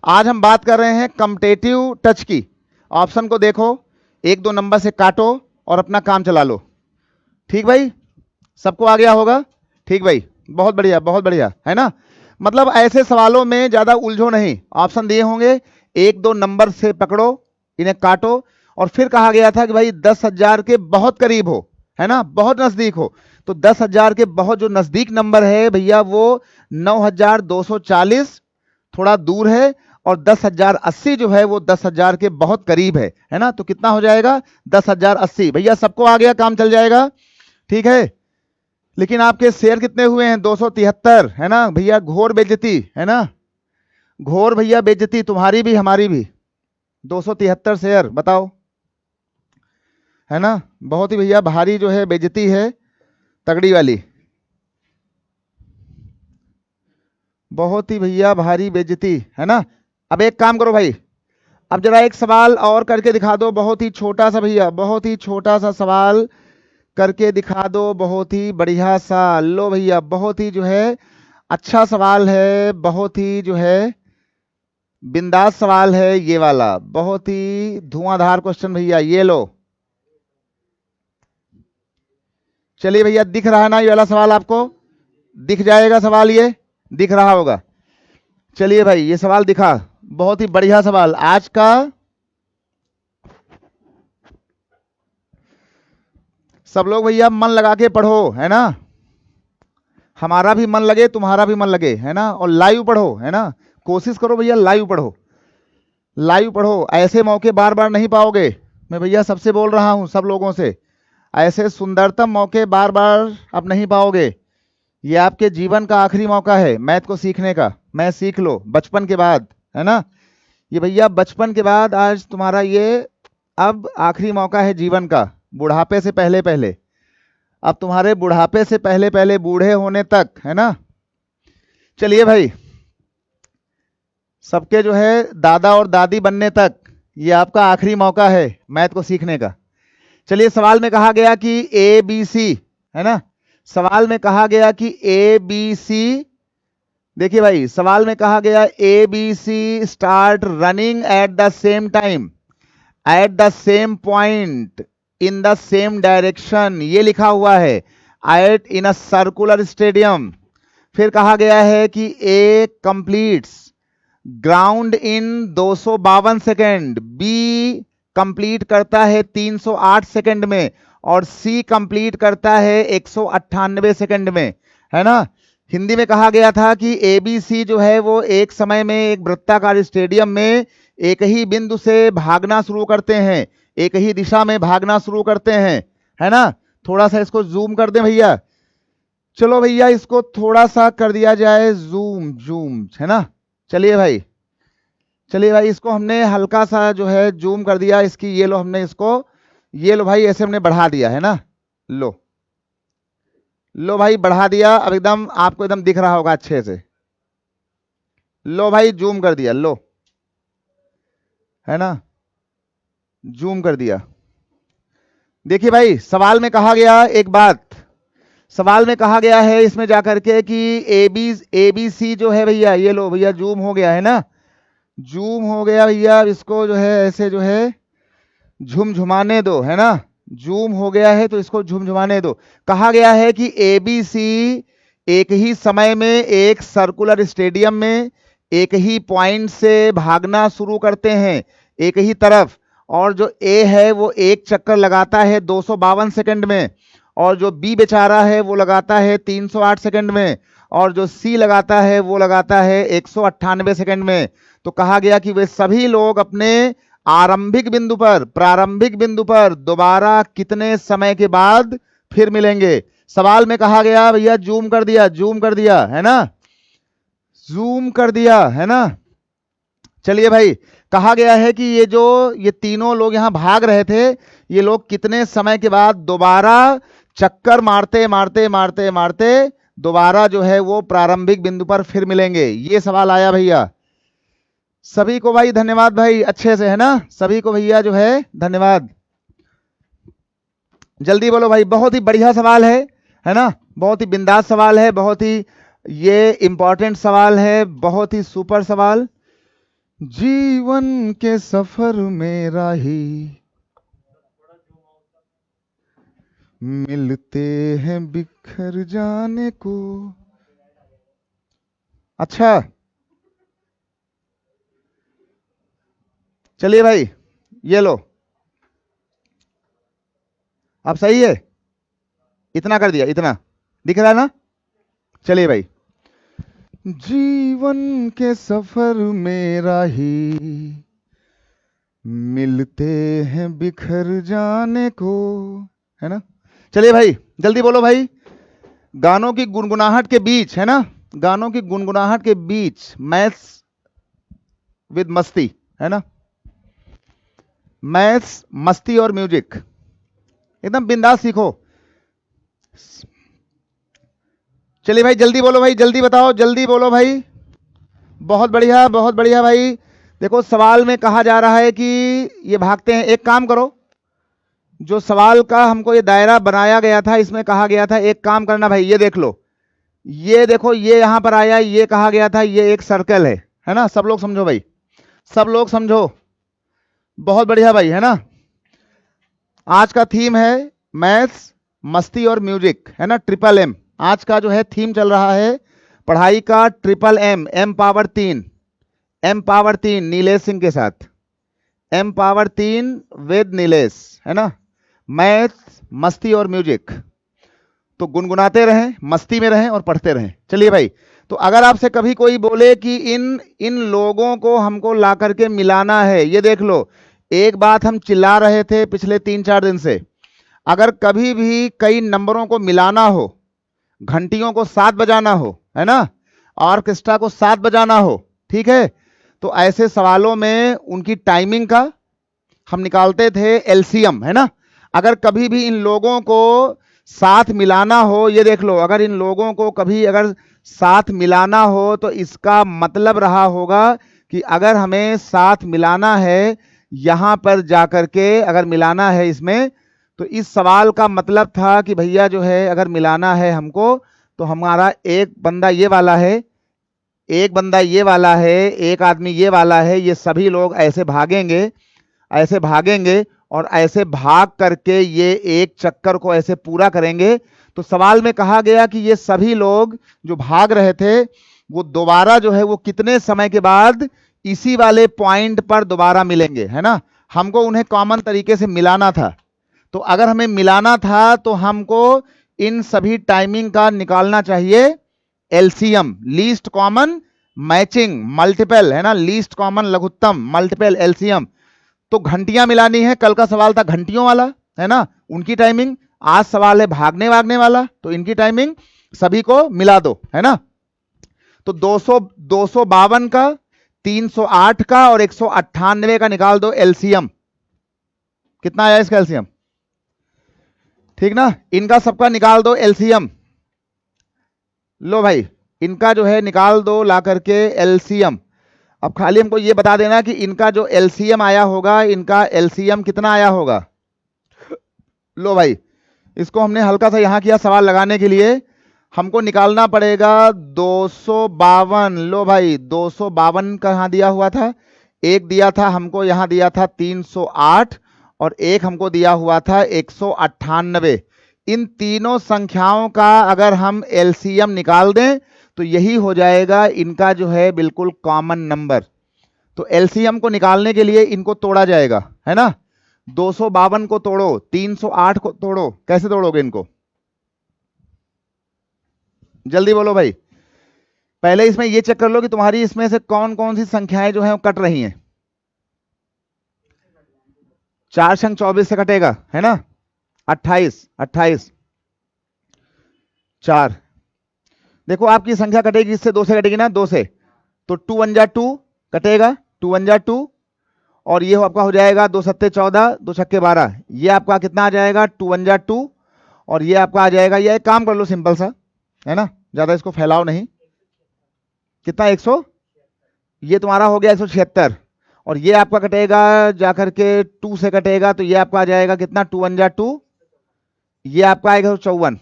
आज हम बात कर रहे हैं कम्पटेटिव टच की। ऑप्शन को देखो, 1 2 नंबर से काटो और अपना काम चला लो। ठीक भाई, सबको आ गया होगा। ठीक भाई, बहुत बढ़िया है ना। मतलब ऐसे सवालों में ज्यादा उलझो नहीं, ऑप्शन दिए होंगे एक दो नंबर से पकड़ो, इन्हें काटो, और फिर कहा गया था कि भाई 10,000 के बहुत करीब हो, है ना, बहुत नजदीक हो। तो 10,000 के बहुत जो नजदीक नंबर है भैया वो 9,240 थोड़ा दूर है, और 10,080 जो है वो 10,000 के बहुत करीब है ना। तो कितना हो जाएगा? 10,080। भैया सबको आ गया, काम चल जाएगा, ठीक है। लेकिन आपके शेयर कितने हुए हैं? 273, है ना भैया। घोर बेइज्जती, है ना, घोर भैया बेइज्जती, तुम्हारी भी हमारी भी। 273 शेयर, बताओ, है ना। बहुत ही भैया भारी जो है बेइज्जती है, तगड़ी वाली, बहुत ही भैया भारी बेइज्जती, है ना। अब एक काम करो भाई, अब जरा एक सवाल और करके दिखा दो, बहुत ही छोटा सा भैया, बहुत ही छोटा सा सवाल करके दिखा दो, बहुत ही बढ़िया सा। लो भैया, बहुत ही जो है अच्छा सवाल है, बहुत ही जो है बिंदास सवाल है ये वाला, बहुत ही धुआंधार क्वेश्चन भैया, ये लो। चलिए भैया, दिख रहा है ना ये वाला सवाल आपको? दिख जाएगा सवाल, ये दिख रहा होगा। चलिए भाई, ये सवाल दिखा, बहुत ही बढ़िया सवाल आज का। सब लोग भैया मन लगा के पढ़ो, है ना, हमारा भी मन लगे, तुम्हारा भी मन लगे, है ना, और लाइव पढ़ो, है ना। कोशिश करो भैया, लाइव पढ़ो, लाइव पढ़ो, ऐसे मौके बार बार नहीं पाओगे। मैं भैया सबसे बोल रहा हूं, सब लोगों से, ऐसे सुंदरतम मौके बार बार आप नहीं पाओगे। ये आपके जीवन का आखिरी मौका है मैथ को सीखने का। मैथ सीख लो बचपन के बाद, है ना। ये भैया बचपन के बाद आज तुम्हारा ये अब आखिरी मौका है जीवन का, बुढ़ापे से पहले पहले। अब तुम्हारे बुढ़ापे से पहले पहले बूढ़े होने तक, है ना। चलिए भाई, सबके जो है दादा और दादी बनने तक ये आपका आखिरी मौका है मैथ को सीखने का। चलिए, सवाल में कहा गया कि ए बी सी, है ना, सवाल में कहा गया कि ए बी सी, देखिए भाई, सवाल में कहा गया A B C start running at the same time at the same point in the same direction, ये लिखा हुआ है, at in a circular stadium. फिर कहा गया है कि A completes ground in 252 second, B complete करता है 308 सेकेंड में, और सी कंप्लीट करता है 198 सेकेंड में, है ना। हिंदी में कहा गया था कि एबीसी जो है वो एक समय में एक वृत्ताकार स्टेडियम में एक ही बिंदु से भागना शुरू करते हैं, एक ही दिशा में भागना शुरू करते हैं, है ना। थोड़ा सा इसको जूम कर दें भैया, चलो भैया इसको थोड़ा सा कर दिया जाए जूम, जूम, है ना। चलिए भाई, चलिए भाई, इसको हमने हल्का सा जो है जूम कर दिया, इसकी ये लो, हमने इसको, ये लो भाई, ऐसे हमने बढ़ा दिया, है ना। लो, लो भाई बढ़ा दिया, अब एकदम आपको एकदम दिख रहा होगा अच्छे से। लो भाई जूम कर दिया, लो, है ना, जूम कर दिया। देखिए भाई, सवाल में कहा गया एक बात, सवाल में कहा गया है इसमें जाकर के कि ए बी सी जो है भैया, ये लो भैया जूम हो गया, है ना, जूम हो गया भैया। अब इसको जो है ऐसे जो है झुमझुमाने दो, है ना, जूम हो गया है तो इसको झुमझुमाने दो। कहा गया है कि ए बी सी एक ही समय में एक सर्कुलर स्टेडियम में एक ही पॉइंट से भागना शुरू करते हैं, एक ही तरफ, और जो ए है वो एक चक्कर लगाता है 252 सेकंड में, और जो बी बेचारा है वो लगाता है 308 सेकंड में, और जो सी लगाता है वो लगाता है 198 सेकंड में। तो कहा गया कि वे सभी लोग अपने आरंभिक बिंदु पर, प्रारंभिक बिंदु पर दोबारा कितने समय के बाद फिर मिलेंगे। सवाल में कहा गया भैया, जूम कर दिया, जूम कर दिया, है ना, जूम कर दिया, है ना। चलिए भाई, कहा गया है कि ये जो ये तीनों लोग यहां भाग रहे थे, ये लोग कितने समय के बाद दोबारा चक्कर मारते मारते मारते मारते दोबारा जो है वो प्रारंभिक बिंदु पर फिर मिलेंगे। ये सवाल आया भैया। सभी को भाई धन्यवाद भाई, अच्छे से, है ना, सभी को भैया जो है धन्यवाद। जल्दी बोलो भाई, बहुत ही बढ़िया सवाल है ना, बहुत ही बिंदास सवाल है, बहुत ही ये इंपॉर्टेंट सवाल है, बहुत ही सुपर सवाल। जीवन के सफर में राही मिलते हैं बिखर जाने को। अच्छा, चलिए भाई, ये लो, अब सही है, इतना कर दिया, इतना दिख रहा है ना। चलिए भाई, जीवन के सफर में राही मिलते हैं बिखर जाने को, है ना। चलिए भाई, जल्दी बोलो भाई। गानों की गुनगुनाहट के बीच, है ना, गानों की गुनगुनाहट के बीच मैथ्स विद मस्ती, है ना, मैथ्स, मस्ती और म्यूजिक, एकदम बिंदास सीखो। चलिए भाई, जल्दी बोलो भाई, जल्दी बताओ, जल्दी बोलो भाई। बहुत बढ़िया, बहुत बढ़िया भाई। देखो, सवाल में कहा जा रहा है कि ये भागते हैं। एक काम करो, जो सवाल का हमको ये दायरा बनाया गया था, इसमें कहा गया था एक काम करना भाई, ये देख लो, ये देखो, ये यहां पर आया, ये कहा गया था ये एक सर्कल है ना। सब लोग समझो भाई, सब लोग समझो। बहुत बढ़िया भाई, है ना। आज का थीम है मैथ्स, मस्ती और म्यूजिक, है ना, ट्रिपल एम। आज का जो है थीम चल रहा है पढ़ाई का triple M, M power 3, M power 3 Nilesh Singh के साथ, एम पावर 3 विद नीलेश, है ना। मैथ्स, मस्ती और म्यूजिक, तो गुनगुनाते रहें, मस्ती में रहें और पढ़ते रहें। चलिए भाई, तो अगर आपसे कभी कोई बोले कि इन इन लोगों को हमको ला करके मिलाना है, ये देख लो, एक बात हम चिल्ला रहे थे पिछले 3-4 दिन से, अगर कभी भी कई नंबरों को मिलाना हो, घंटियों को 7 बजाना हो, है ना, ऑर्केस्ट्रा को 7 बजाना हो, ठीक है, तो ऐसे सवालों में उनकी टाइमिंग का हम निकालते थे एलसीएम, है ना। अगर कभी भी इन लोगों को साथ मिलाना हो, ये देख लो, अगर इन लोगों को कभी अगर साथ मिलाना हो तो इसका मतलब रहा होगा कि अगर हमें साथ मिलाना है, यहां पर जाकर के अगर मिलाना है इसमें, तो इस सवाल का मतलब था कि भैया जो है अगर मिलाना है हमको, तो हमारा एक बंदा ये वाला है, एक बंदा ये वाला है, एक आदमी ये वाला है, ये सभी लोग ऐसे भागेंगे, ऐसे भागेंगे और ऐसे भाग करके ये एक चक्कर को ऐसे पूरा करेंगे। तो सवाल में कहा गया कि ये सभी लोग जो भाग रहे थे, वो दोबारा जो है वो कितने समय के बाद इसी वाले पॉइंट पर दोबारा मिलेंगे, है ना। हमको उन्हें कॉमन तरीके से मिलाना था, तो अगर हमें मिलाना था तो हमको इन सभी टाइमिंग का निकालना चाहिए LCM, least common matching multiple, है ना, लीस्ट कॉमन लघुत्तम मल्टीपल एलसीएम। तो घंटियां मिलानी है, कल का सवाल था घंटियों वाला, है ना, उनकी टाइमिंग। आज सवाल है भागने भागने वाला, तो इनकी टाइमिंग सभी को मिला दो, है ना। तो 252 का, 308 का और 198 का निकाल दो एलसीएम। कितना आया इसका एलसीएम, ठीक ना। इनका सबका निकाल दो एलसीएम। लो भाई, इनका जो है निकाल दो ला करके एलसीएम। अब खाली हमको ये बता देना कि इनका जो एलसीएम आया होगा, इनका एलसीएम कितना आया होगा। लो भाई, इसको हमने हल्का सा यहां किया सवाल लगाने के लिए। हमको निकालना पड़ेगा 252। लो भाई, 252 कहां दिया हुआ था, एक दिया था हमको, यहां दिया था 308 और एक हमको दिया हुआ था 198। इन तीनों संख्याओं का अगर हम एलसीएम निकाल दें तो यही हो जाएगा इनका जो है बिल्कुल कॉमन नंबर। तो एलसीएम को निकालने के लिए इनको तोड़ा जाएगा, है ना। 252 को तोड़ो, 308 को तोड़ो, कैसे तोड़ोगे इनको, जल्दी बोलो भाई। पहले इसमें ये चेक कर लो कि तुम्हारी इसमें से कौन कौन सी संख्याएं जो है वो कट रही हैं। 4 संग 24 से कटेगा, है ना, 28, 28, 4। देखो आपकी संख्या कटेगी, इससे 2 से कटेगी ना, 2 से, तो 2 1 जा 2 कटेगा, 2 1 जा 2, और ये आपका हो जाएगा 2 सत्ते 14, 2 छक्के 12, ये आपका कितना आ जाएगा 2 1 जा 2, और ये आपका आ जाएगा, ये एक काम कर लो सिंपल सा, है ना, ज्यादा इसको फैलाओ नहीं। कितना 100, ये तुम्हारा हो गया 176, और ये आपका कटेगा जाकर के 2 से कटेगा, तो ये आपका आ जाएगा कितना 2 1 जा 2, ये आपका आएगा 154,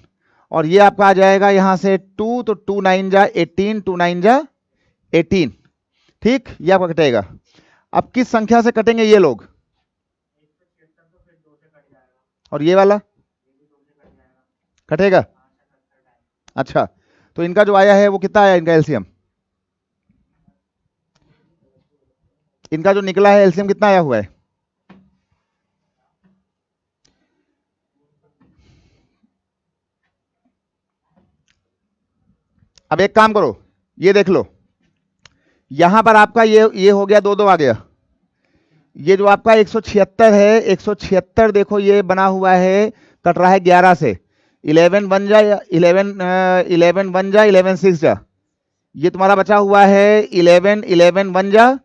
और ये आपका आ जाएगा यहां से 2, तो 2 9 जा 18, 2 9 जा 18, ठीक, ये आपका कटेगा। अब किस संख्या से कटेंगे ये लोग, और ये वाला कटेगा। अच्छा, तो इनका जो आया है वो कितना आया इनका एलसीएम, इनका जो निकला है एलसीएम कितना आया हुआ है? अब एक काम करो, ये देख लो, यहां पर आपका ये हो गया, 2 2 आ गया। ये जो आपका 176 है, 176 देखो ये बना हुआ है, कट रहा है 11 से। 11 1 जा, 11 1 जा, 11 6 जा, ये तुम्हारा बचा हुआ है 11 11 1 जा,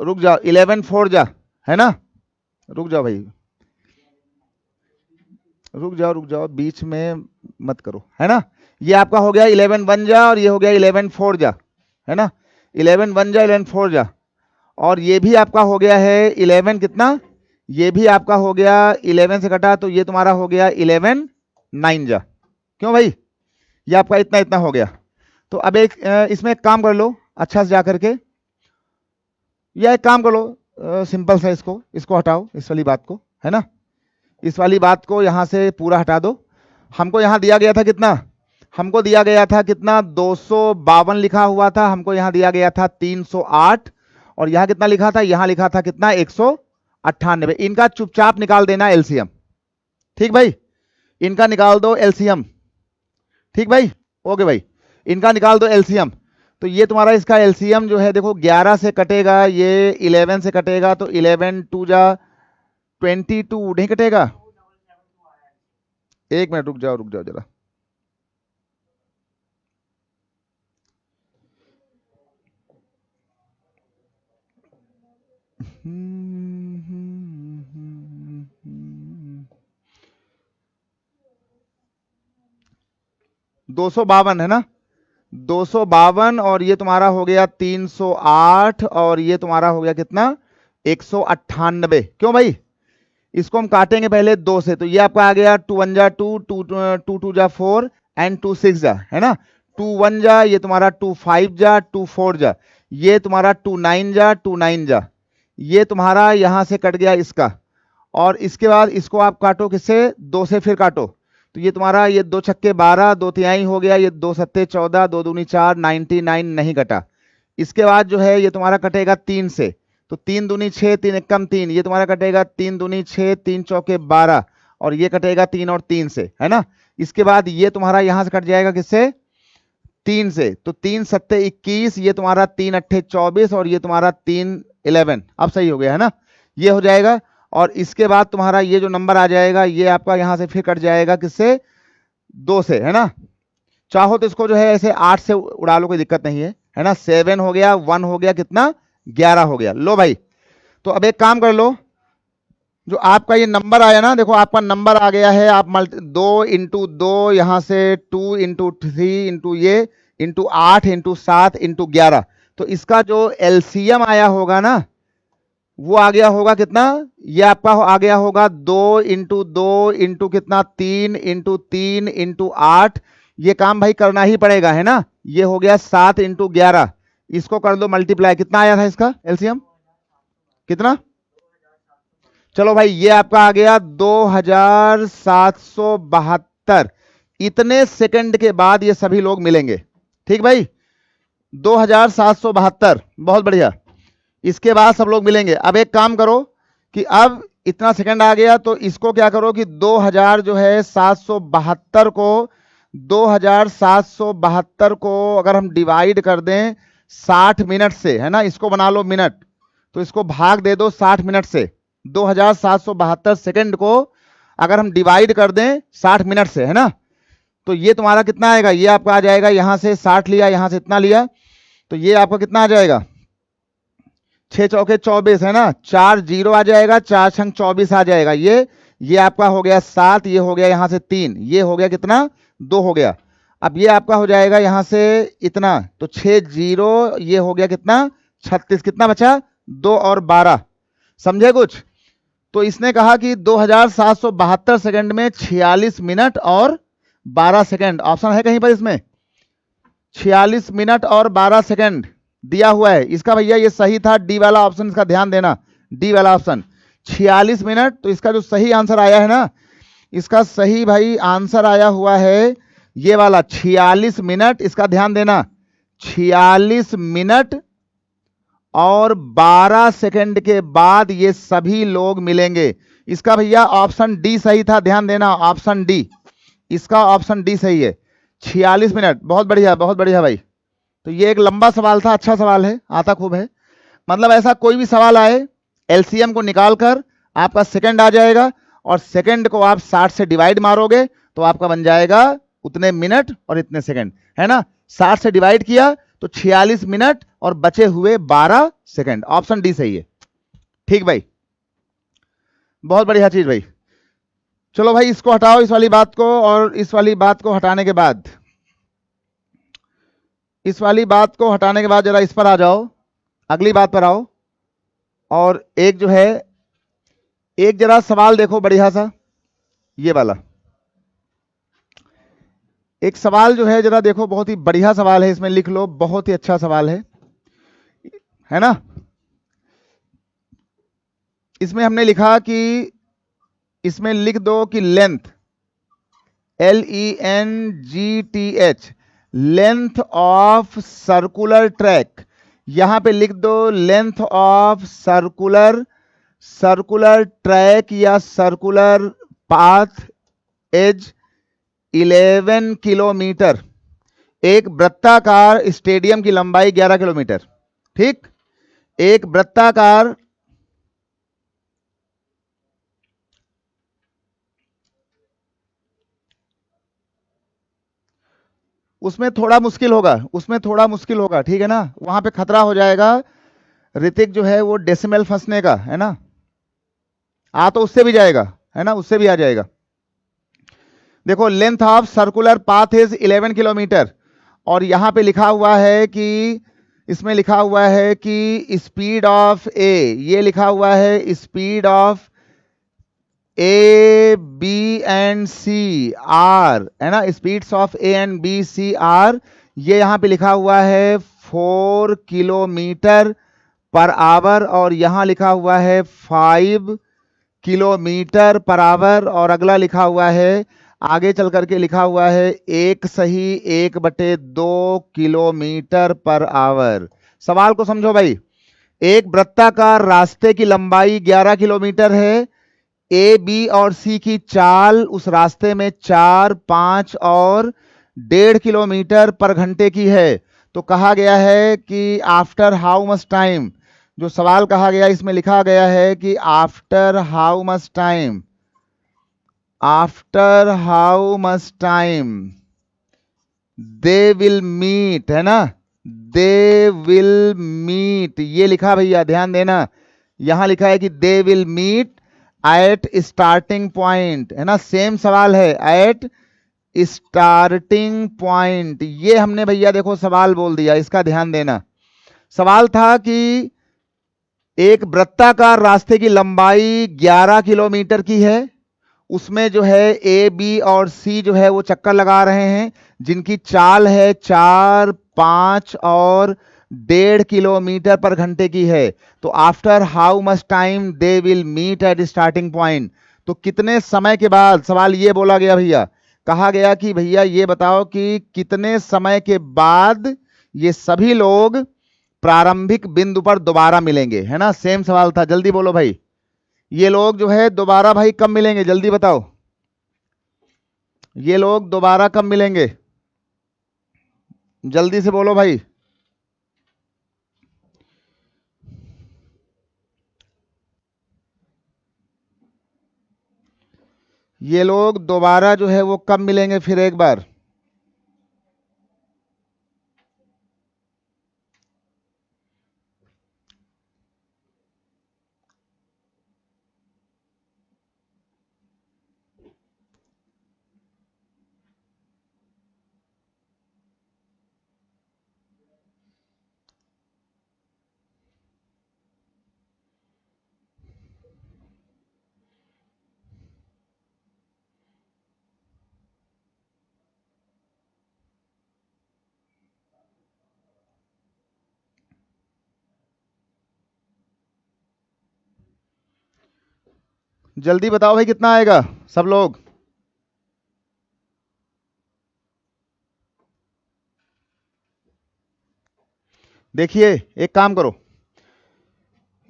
रुक जाओ 11 4 जा, है ना? रुक जाओ भाई, रुक जाओ, बीच में मत करो, है ना? ये आपका हो गया 11 1 जा और ये हो गया 11 4 जा, है ना? 11 1 जा, 11 4 जा, और ये भी आपका हो गया है 11 कितना, ये भी आपका हो गया 11 से कटा तो ये तुम्हारा हो गया 11 9 जा। क्यों भाई? ये आपका इतना इतना हो गया। तो अब इसमें एक काम कर लो अच्छा से जाकर के, या एक काम कर लो सिंपल सा, इसको हटाओ, इस वाली बात को, है ना? इस वाली बात को यहां से पूरा हटा दो। हमको यहां दिया गया था कितना? हमको दिया गया था कितना? 252 लिखा हुआ था, हमको यहां दिया गया था 308, और यहां कितना लिखा था? यहां लिखा था कितना? 198। इनका चुपचाप निकाल देना एलसीएम। ठीक भाई, इनका निकाल दो एलसीएम। ठीक भाई, ओके भाई, इनका निकाल दो एलसीएम। तो ये तुम्हारा इसका एलसीएम जो है देखो, 11 से कटेगा, ये 11 से कटेगा तो 11 2 जा 22, नहीं कटेगा? एक मिनट रुक जाओ जरा, दो सौ बावन है ना? 252, और ये तुम्हारा हो गया 308, और ये तुम्हारा हो गया कितना? 198। क्यों भाई? इसको हम काटेंगे पहले 2 से, तो ये आपका आ गया 2 1 जा 2, 2 2 जा 4 एंड 2 6 जा, है ना? 2 1 जा, ये तुम्हारा 2 5 जा, 2 4 जा, ये तुम्हारा 2 9 जा, 2 9 जा, ये तुम्हारा यहां से कट गया इसका, और इसके बाद इसको आप काटो किससे? 2 से फिर काटो, तो ये तुम्हारा ये 2 छक्के 12, 2 तिहाई हो गया, ये 2 सत्ते 14, 2 दूनी 4, 99 नहीं कटा। इसके बाद जो है ये तुम्हारा कटेगा 3 से, तो 3 दूनी 6, 3 एकम 3, ये तुम्हारा कटेगा 3 दूनी 6, 3 चौके 12, और ये कटेगा 3 और 3 से, है ना? इसके बाद ये तुम्हारा यहां से कट जाएगा किससे? 3 से, तो 3 सत्ते 21, ये तुम्हारा 3 अट्ठे 24, और ये तुम्हारा 3 11। अब सही हो गया, है ना? ये हो जाएगा, और इसके बाद तुम्हारा ये जो नंबर आ जाएगा ये आपका यहां से फिर कट जाएगा किससे? 2 से, है ना? चाहो तो इसको जो है ऐसे 8 से उड़ा लो, कोई दिक्कत नहीं है ना? 7 हो गया, 1 हो गया, कितना? 11 हो गया। लो भाई, तो अब एक काम कर लो, जो आपका ये नंबर आया ना, देखो आपका नंबर आ गया है, आप 2 इंटू 2, यहां से 2 इंटू 3 इंटू ये इंटू 8 इंटू 7 इंटू 11, तो इसका जो एलसीएम आया होगा ना, वो आ गया होगा कितना? ये आपका आ गया होगा 2 इंटू 2 इंटू कितना? 3 इंटू 3 इंटू 8, ये काम भाई करना ही पड़ेगा, है ना? ये हो गया 7 इंटू 11, इसको कर दो मल्टीप्लाई, कितना आया था इसका एलसीएम? कितना? चलो भाई, ये आपका आ गया 2772। इतने सेकंड के बाद ये सभी लोग मिलेंगे। ठीक भाई, 2772, बहुत बढ़िया। इसके बाद सब लोग मिलेंगे। अब एक काम करो कि अब इतना सेकंड आ गया, तो इसको क्या करो कि 2000 जो है 772 को, 2772 को अगर हम डिवाइड कर दें 60 मिनट से, है ना? इसको बना लो मिनट, तो इसको भाग दे दो 60 मिनट से। 2772 सेकंड को अगर हम डिवाइड कर दें 60 मिनट से, है ना? तो ये तुम्हारा कितना आएगा? ये आपका आ जाएगा, यहां से 60 लिया, यहां से इतना लिया, तो ये आपका कितना आ जाएगा? 6 चौके 24, है ना? 4 0 आ जाएगा, 4 छंग 24 आ जाएगा। ये आपका हो गया 7, ये हो गया यहां से 3, ये हो गया कितना? 2 हो गया। अब ये आपका हो जाएगा यहां से इतना, तो 6 0, ये हो गया कितना? 36, कितना बचा? 2 और 12। समझे कुछ? तो इसने कहा कि 2772 सेकंड में 46 मिनट और 12 सेकंड, ऑप्शन है कहीं पर इसमें? 46 मिनट और 12 सेकंड दिया हुआ है इसका। भैया ये सही था, डी वाला ऑप्शन, इसका ध्यान देना, डी वाला ऑप्शन 46 मिनट। तो इसका जो सही आंसर आया है ना, इसका सही भाई आंसर आया हुआ है ये वाला 46 मिनट, इसका ध्यान देना, 46 मिनट और 12 सेकंड के बाद ये सभी लोग मिलेंगे। इसका भैया ऑप्शन डी सही था, ध्यान देना, ऑप्शन डी, इसका ऑप्शन डी सही है। 46 मिनट, बहुत बढ़िया भाई। तो ये एक लंबा सवाल था, अच्छा सवाल है, आता खूब है। मतलब ऐसा कोई भी सवाल आए, एलसीएम को निकालकर आपका सेकंड आ जाएगा, और सेकंड को आप 60 से डिवाइड मारोगे तो आपका बन जाएगा उतने मिनट और इतने सेकंड, है ना। 60 से डिवाइड किया तो 46 मिनट और बचे हुए 12 सेकंड, ऑप्शन डी सही है। ठीक भाई, बहुत बढ़िया चीज भाई। चलो भाई इसको हटाओ, इस वाली बात को, और इस वाली बात को हटाने के बाद, इस वाली बात को हटाने के बाद जरा इस पर आ जाओ, अगली बात पर आओ। और एक जो है, एक जरा सवाल देखो बढ़िया सा, ये वाला एक सवाल जो है जरा देखो, बहुत ही बढ़िया सवाल है, इसमें लिख लो, बहुत ही अच्छा सवाल है ना। इसमें हमने लिखा कि, इसमें लिख दो कि length, LENGTH, length of circular track, यहां पे लिख दो लेंथ ऑफ सर्कुलर ट्रैक या सर्कुलर पाथ एज 11 किलोमीटर। एक वृत्ताकार स्टेडियम की लंबाई 11 किलोमीटर, ठीक। एक वृत्ताकार, उसमें थोड़ा मुश्किल होगा, उसमें थोड़ा मुश्किल होगा, ठीक है ना, वहां पे खतरा हो जाएगा ऋतिक जो है वो डेसिमल फंसने का, है ना। आ तो उससे भी जाएगा, है ना, उससे भी आ जाएगा। देखो length of circular path is 11 kilometre, और यहां पे लिखा हुआ है कि, इसमें लिखा हुआ है कि स्पीड ऑफ ए, ये लिखा हुआ है speed of A B and C are, है ना, speeds of A and B C are, ये यहां पे लिखा हुआ है 4 किलोमीटर पर आवर, और यहां लिखा हुआ है 5 किलोमीटर पर आवर, और अगला लिखा हुआ है, आगे चल करके लिखा हुआ है 1/2 किलोमीटर पर आवर। सवाल को समझो भाई, एक वृत्ताकार रास्ते की लंबाई 11 किलोमीटर है, ए बी और सी की चाल उस रास्ते में 4, 5 और 1.5 किलोमीटर पर घंटे की है। तो कहा गया है कि आफ्टर हाउ मच टाइम, जो सवाल कहा गया इसमें लिखा गया है कि after how much time, after how much time they will meet, है ना, दे विल मीट, ये लिखा भैया, ध्यान देना, यहां लिखा है कि they will meet at starting point, है ना, सेम सवाल है, एट स्टार्टिंग पॉइंट, ये हमने भैया देखो सवाल बोल दिया, इसका ध्यान देना। सवाल था कि एक वृत्ताकार रास्ते की लंबाई 11 किलोमीटर की है, उसमें जो है ए बी और सी जो है वो चक्कर लगा रहे हैं, जिनकी चाल है 4, 5 और 1.5 किलोमीटर पर घंटे की है। तो after how much time they will meet at starting point, तो कितने समय के बाद, सवाल ये बोला गया भैया, कहा गया कि भैया ये बताओ कि कितने समय के बाद ये सभी लोग प्रारंभिक बिंदु पर दोबारा मिलेंगे, है ना, सेम सवाल था, जल्दी बोलो भाई, ये लोग जो है दोबारा भाई कब मिलेंगे, जल्दी बताओ, ये लोग दोबारा कब मिलेंगे, जल्दी से बोलो भाई। ये लोग दोबारा जो है वो कब मिलेंगे फिर एक बार। जल्दी बताओ भाई कितना आएगा सब लोग। देखिए एक काम करो,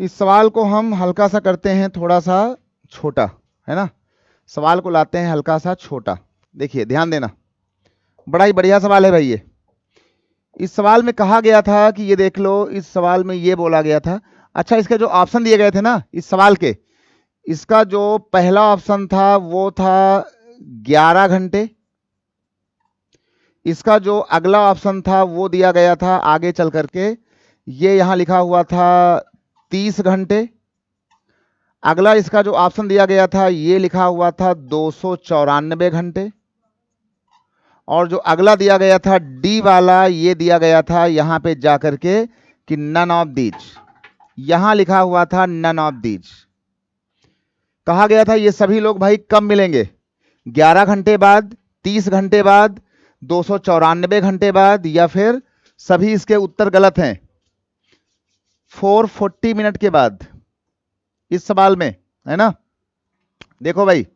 इस सवाल को हम हल्का सा करते हैं, थोड़ा सा छोटा, है ना। सवाल को लाते हैं हल्का सा छोटा। देखिए ध्यान देना, बड़ा ही बढ़िया सवाल है भाई ये। इस सवाल में कहा गया था कि ये देख लो, इस सवाल में ये बोला गया था। अच्छा, इसके जो ऑप्शन दिए गए थे ना इस सवाल के, इसका जो पहला ऑप्शन था वो था 11 घंटे। इसका जो अगला ऑप्शन था वो दिया गया था आगे चल करके, ये यहां लिखा हुआ था 30 घंटे। अगला इसका जो ऑप्शन दिया गया था ये लिखा हुआ था 294 घंटे। और जो अगला दिया गया था डी वाला, ये दिया गया था यहां पे जाकर के कि नन ऑफ दीज, यहां लिखा हुआ था नन ऑफ दीज। कहा गया था ये सभी लोग भाई कब मिलेंगे, 11 घंटे बाद, 30 घंटे बाद, 294 घंटे बाद, या फिर सभी इसके उत्तर गलत हैं 440 मिनट के बाद, इस सवाल में, है ना। देखो भाई,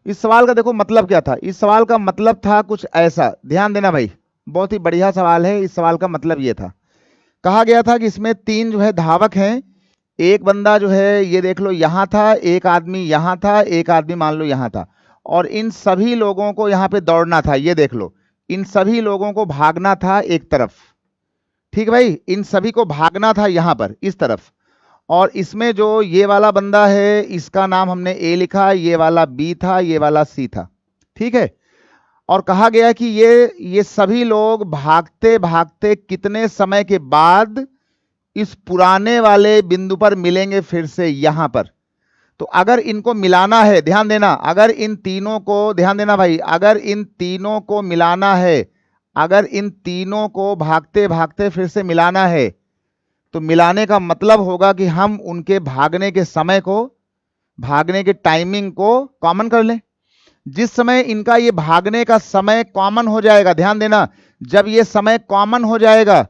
इस सवाल का देखो मतलब क्या था। इस सवाल का मतलब था कुछ ऐसा, ध्यान देना भाई, बहुत ही बढ़िया सवाल है। इस सवाल का मतलब ये था, कहा गया था कि इसमें 3 जो है धावक हैं। एक बंदा जो है ये देख लो यहां था, एक आदमी यहां था, एक आदमी मान लो यहां था, और इन सभी लोगों को यहां पे दौड़ना था। ये देख लो, इन सभी लोगों को भागना था एक तरफ, ठीक भाई, इन सभी को भागना था यहां पर इस तरफ। और इसमें जो ये वाला बंदा है इसका नाम हमने ए लिखा, ये वाला बी था, ये वाला सी था, ठीक है। और कहा गया कि ये सभी लोग भागते भागते कितने समय के बाद इस पुराने वाले बिंदु पर मिलेंगे फिर से यहां पर। तो अगर इनको मिलाना है, ध्यान देना, अगर इन तीनों को, ध्यान देना भाई, अगर इन तीनों को मिलाना है, अगर इन तीनों को भागते भागते फिर से मिलाना है, तो मिलाने का मतलब होगा कि हम उनके भागने के समय को, भागने के टाइमिंग को कॉमन कर लें। जिस समय इनका ये भागने का समय कॉमन हो जाएगा, ध्यान देना, जब ये समय कॉमन हो जाएगा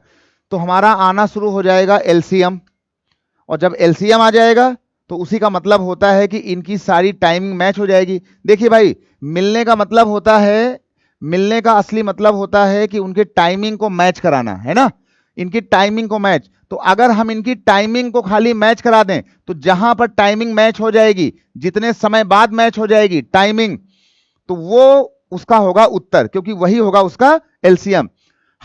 तो हमारा आना शुरू हो जाएगा एलसीएम। और जब एलसीएम आ जाएगा तो उसी का मतलब होता है कि इनकी सारी टाइमिंग मैच हो जाएगी। देखिए भाई, मिलने का मतलब होता है, मिलने का असली मतलब होता है कि उनकी टाइमिंग को मैच कराना, है ना, इनकी टाइमिंग को मैच। तो अगर हम इनकी टाइमिंग को खाली मैच करा दें, तो जहां पर टाइमिंग मैच हो जाएगी, जितने समय बाद मैच हो जाएगी टाइमिंग, तो वो उसका होगा उत्तर, क्योंकि वही होगा उसका एलसीएम।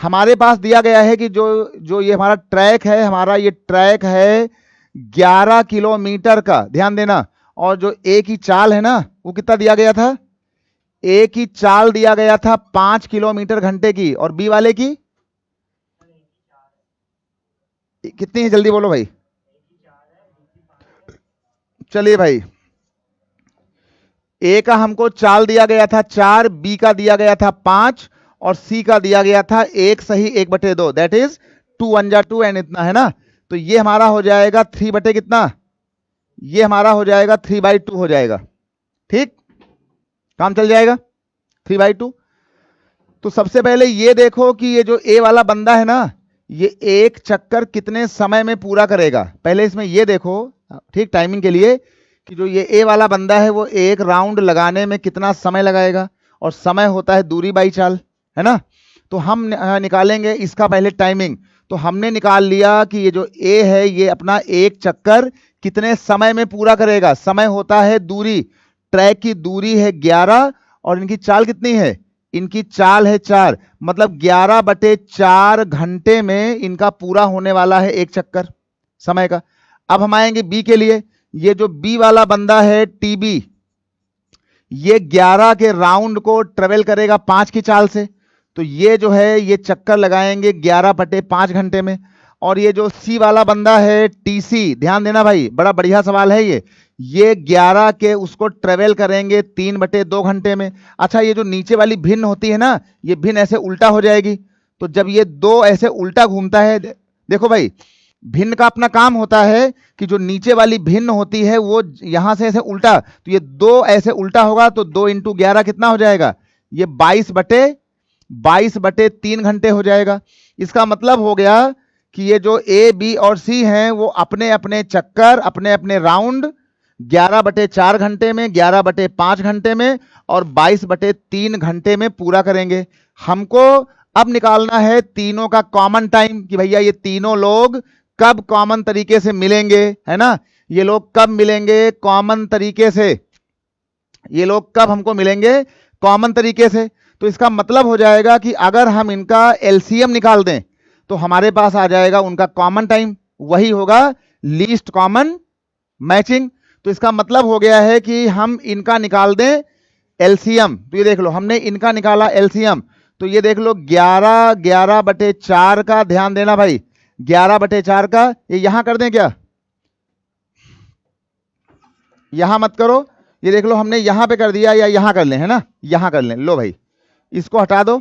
हमारे पास दिया गया है कि जो जो ये हमारा ट्रैक है, हमारा ये ट्रैक है 11 किलोमीटर का, ध्यान देना। और जो ए की चाल है ना, वो कितना दिया गया था, ए की चाल दिया गया था 5 किलोमीटर घंटे की, और बी वाले की कितनी है, जल्दी बोलो भाई। चलिए भाई, ए का हमको चाल दिया गया था 4, बी का दिया गया था 5, और सी का दिया गया था 1 सही 1/2, दैट इज 2 1 जा 2 एंड इतना, है ना। तो ये हमारा हो जाएगा 3 बटे कितना, ये हमारा हो जाएगा 3/2 हो जाएगा, ठीक, काम चल जाएगा 3/2। तो सबसे पहले ये देखो कि ये जो ए वाला बंदा है ना, ये एक चक्कर कितने समय में पूरा करेगा। पहले इसमें ये देखो, ठीक, टाइमिंग के लिए, कि जो ये ए वाला बंदा है वो एक राउंड लगाने में कितना समय लगाएगा, और समय होता है दूरी बाई चाल, है ना। तो हम निकालेंगे इसका पहले टाइमिंग। तो हमने निकाल लिया कि ये जो ए है ये अपना एक चक्कर कितने समय में पूरा करेगा। समय होता है दूरी, ट्रैक की दूरी है 11, और इनकी चाल कितनी है, इनकी चाल है 4, मतलब 11/4 घंटे में इनका पूरा होने वाला है एक चक्कर समय का। अब हम आएंगे बी के लिए। ये जो बी वाला बंदा है टीबी, ये 11 के राउंड को ट्रेवल करेगा 5 की चाल से, तो ये जो है ये चक्कर लगाएंगे 11/5 घंटे में। और ये जो सी वाला बंदा है टीसी, ध्यान देना भाई, बड़ा बढ़िया सवाल है ये 11 के उसको ट्रेवल करेंगे 3/2 घंटे में। अच्छा, ये जो नीचे वाली भिन्न होती है ना, ये भिन्न ऐसे उल्टा हो जाएगी। तो जब ये दो ऐसे उल्टा घूमता है, देखो भाई, भिन्न का अपना काम होता है कि जो नीचे वाली भिन्न होती है वो यहां से ऐसे उल्टा, तो ये 2 ऐसे उल्टा होगा, तो 2 × 11 कितना हो जाएगा, ये 22/3 घंटे हो जाएगा। इसका मतलब हो गया कि ये जो ए बी और सी हैं वो अपने अपने चक्कर, अपने अपने राउंड 11/4 घंटे में, 11/5 घंटे में, और 22/3 घंटे में पूरा करेंगे। हमको अब निकालना है तीनों का कॉमन टाइम, कि भैया ये तीनों लोग कब कॉमन तरीके से मिलेंगे, है ना, ये लोग कब मिलेंगे कॉमन तरीके से, ये लोग कब हमको मिलेंगे कॉमन तरीके से। तो इसका मतलब हो जाएगा कि अगर हम इनका एलसीएम निकाल दें तो हमारे पास आ जाएगा उनका कॉमन टाइम, वही होगा लीस्ट कॉमन मैचिंग। तो इसका मतलब हो गया है कि हम इनका निकाल दें एलसीएम। तो ये देख लो हमने इनका निकाला एलसीएम, तो ये देख लो 11/4 का, ध्यान देना भाई, 11/4 का, ये यहां कर दें क्या, यहां मत करो, ये देख लो हमने यहां पे कर दिया या यहां कर लें, है ना, यहां कर लें। लो भाई इसको हटा दो,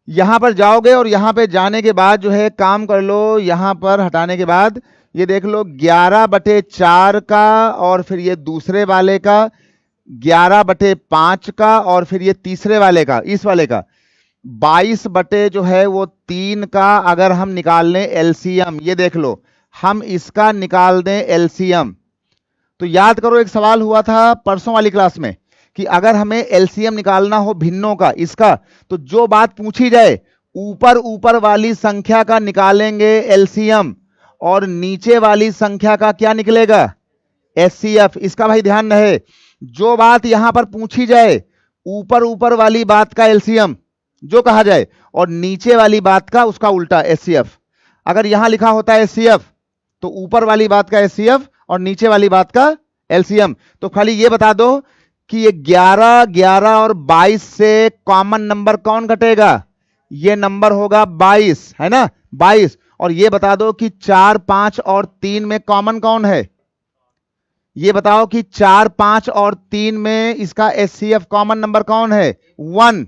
यहां पर जाओगे और यहां पे जाने के बाद जो है काम कर लो, यहां पर हटाने के बाद ये देख लो 11/4 का, और फिर ये दूसरे वाले का 11/5 का, और फिर ये तीसरे वाले का, इस वाले का 22 बटे जो है वो 3 का अगर हम निकाल लें एलसीएम, ये देख लो हम इसका निकाल दें एलसीएम। तो याद करो एक सवाल हुआ था परसों वाली क्लास में कि अगर हमें एलसीएम निकालना हो भिन्नों का इसका, तो जो बात पूछी जाए ऊपर ऊपर वाली संख्या का निकालेंगे एलसीएम और नीचे वाली संख्या का क्या निकलेगा एचसीएफ। इसका भाई ध्यान रहे, जो बात यहां पर पूछी जाए ऊपर ऊपर वाली बात का एलसीएम जो कहा जाए और नीचे वाली बात का उसका उल्टा एचसीएफ। अगर यहां लिखा होता है एचसीएफ तो ऊपर वाली बात का एचसीएफ और नीचे वाली बात का एलसीएम। तो खाली ये बता दो कि ये 11, 11 और 22 से कॉमन नंबर कौन घटेगा, ये नंबर होगा 22, है ना 22। और ये बता दो कि 4, 5 और 3 में कॉमन कौन है, ये बताओ कि 4, 5 और 3 में इसका एचसीएफ कॉमन नंबर कौन है 1।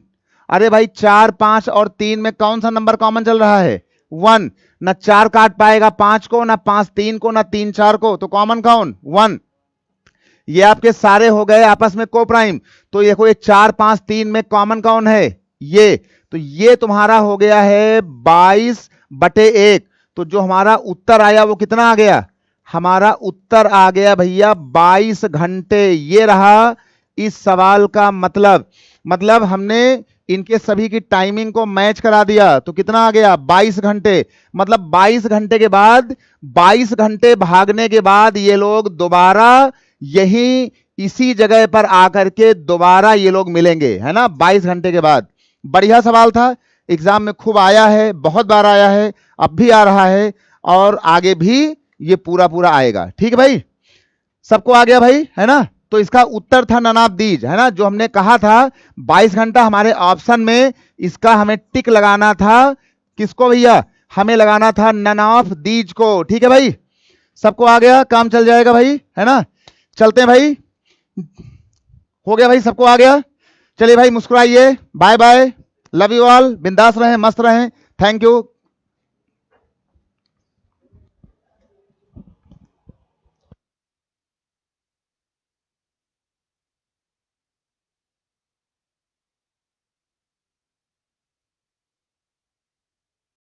अरे भाई 4, 5 और 3 में कौन सा नंबर कॉमन चल रहा है 1। ना 4 काट पाएगा 5 को, ना 5 3 को, ना 3 4 को, तो कॉमन कौन 1। ये आपके सारे हो गए आपस में को प्राइम। तो देखो ये 4, 5, 3 में कॉमन कौन है ये, तो ये तुम्हारा हो गया है 22/1। तो जो हमारा उत्तर आया वो कितना आ गया, हमारा उत्तर आ गया भैया 22 घंटे। ये रहा इस सवाल का मतलब हमने इनके सभी की टाइमिंग को मैच करा दिया तो कितना आ गया 22 घंटे। मतलब 22 घंटे के बाद, 22 घंटे भागने के बाद ये लोग दोबारा यही इसी जगह पर आकर के दोबारा ये लोग मिलेंगे, है ना 22 घंटे के बाद। बढ़िया सवाल था, एग्जाम में खूब आया है, बहुत बार आया है, अब भी आ रहा है और आगे भी ये पूरा पूरा आएगा। ठीक है भाई, सबको आ गया भाई, है ना। तो इसका उत्तर था नन ऑफ दीज, है ना, जो हमने कहा था 22 घंटा हमारे ऑप्शन में, इसका हमें टिक लगाना था किसको भैया, हमें लगाना था नन ऑफ दीज को। ठीक है भाई, सबको आ गया, काम चल जाएगा भाई, है ना। चलते हैं भाई, हो गया भाई, सबको आ गया। चलिए भाई मुस्कुराइए, bye bye, love you all, बिंदास रहें, मस्त रहें, थैंक यू।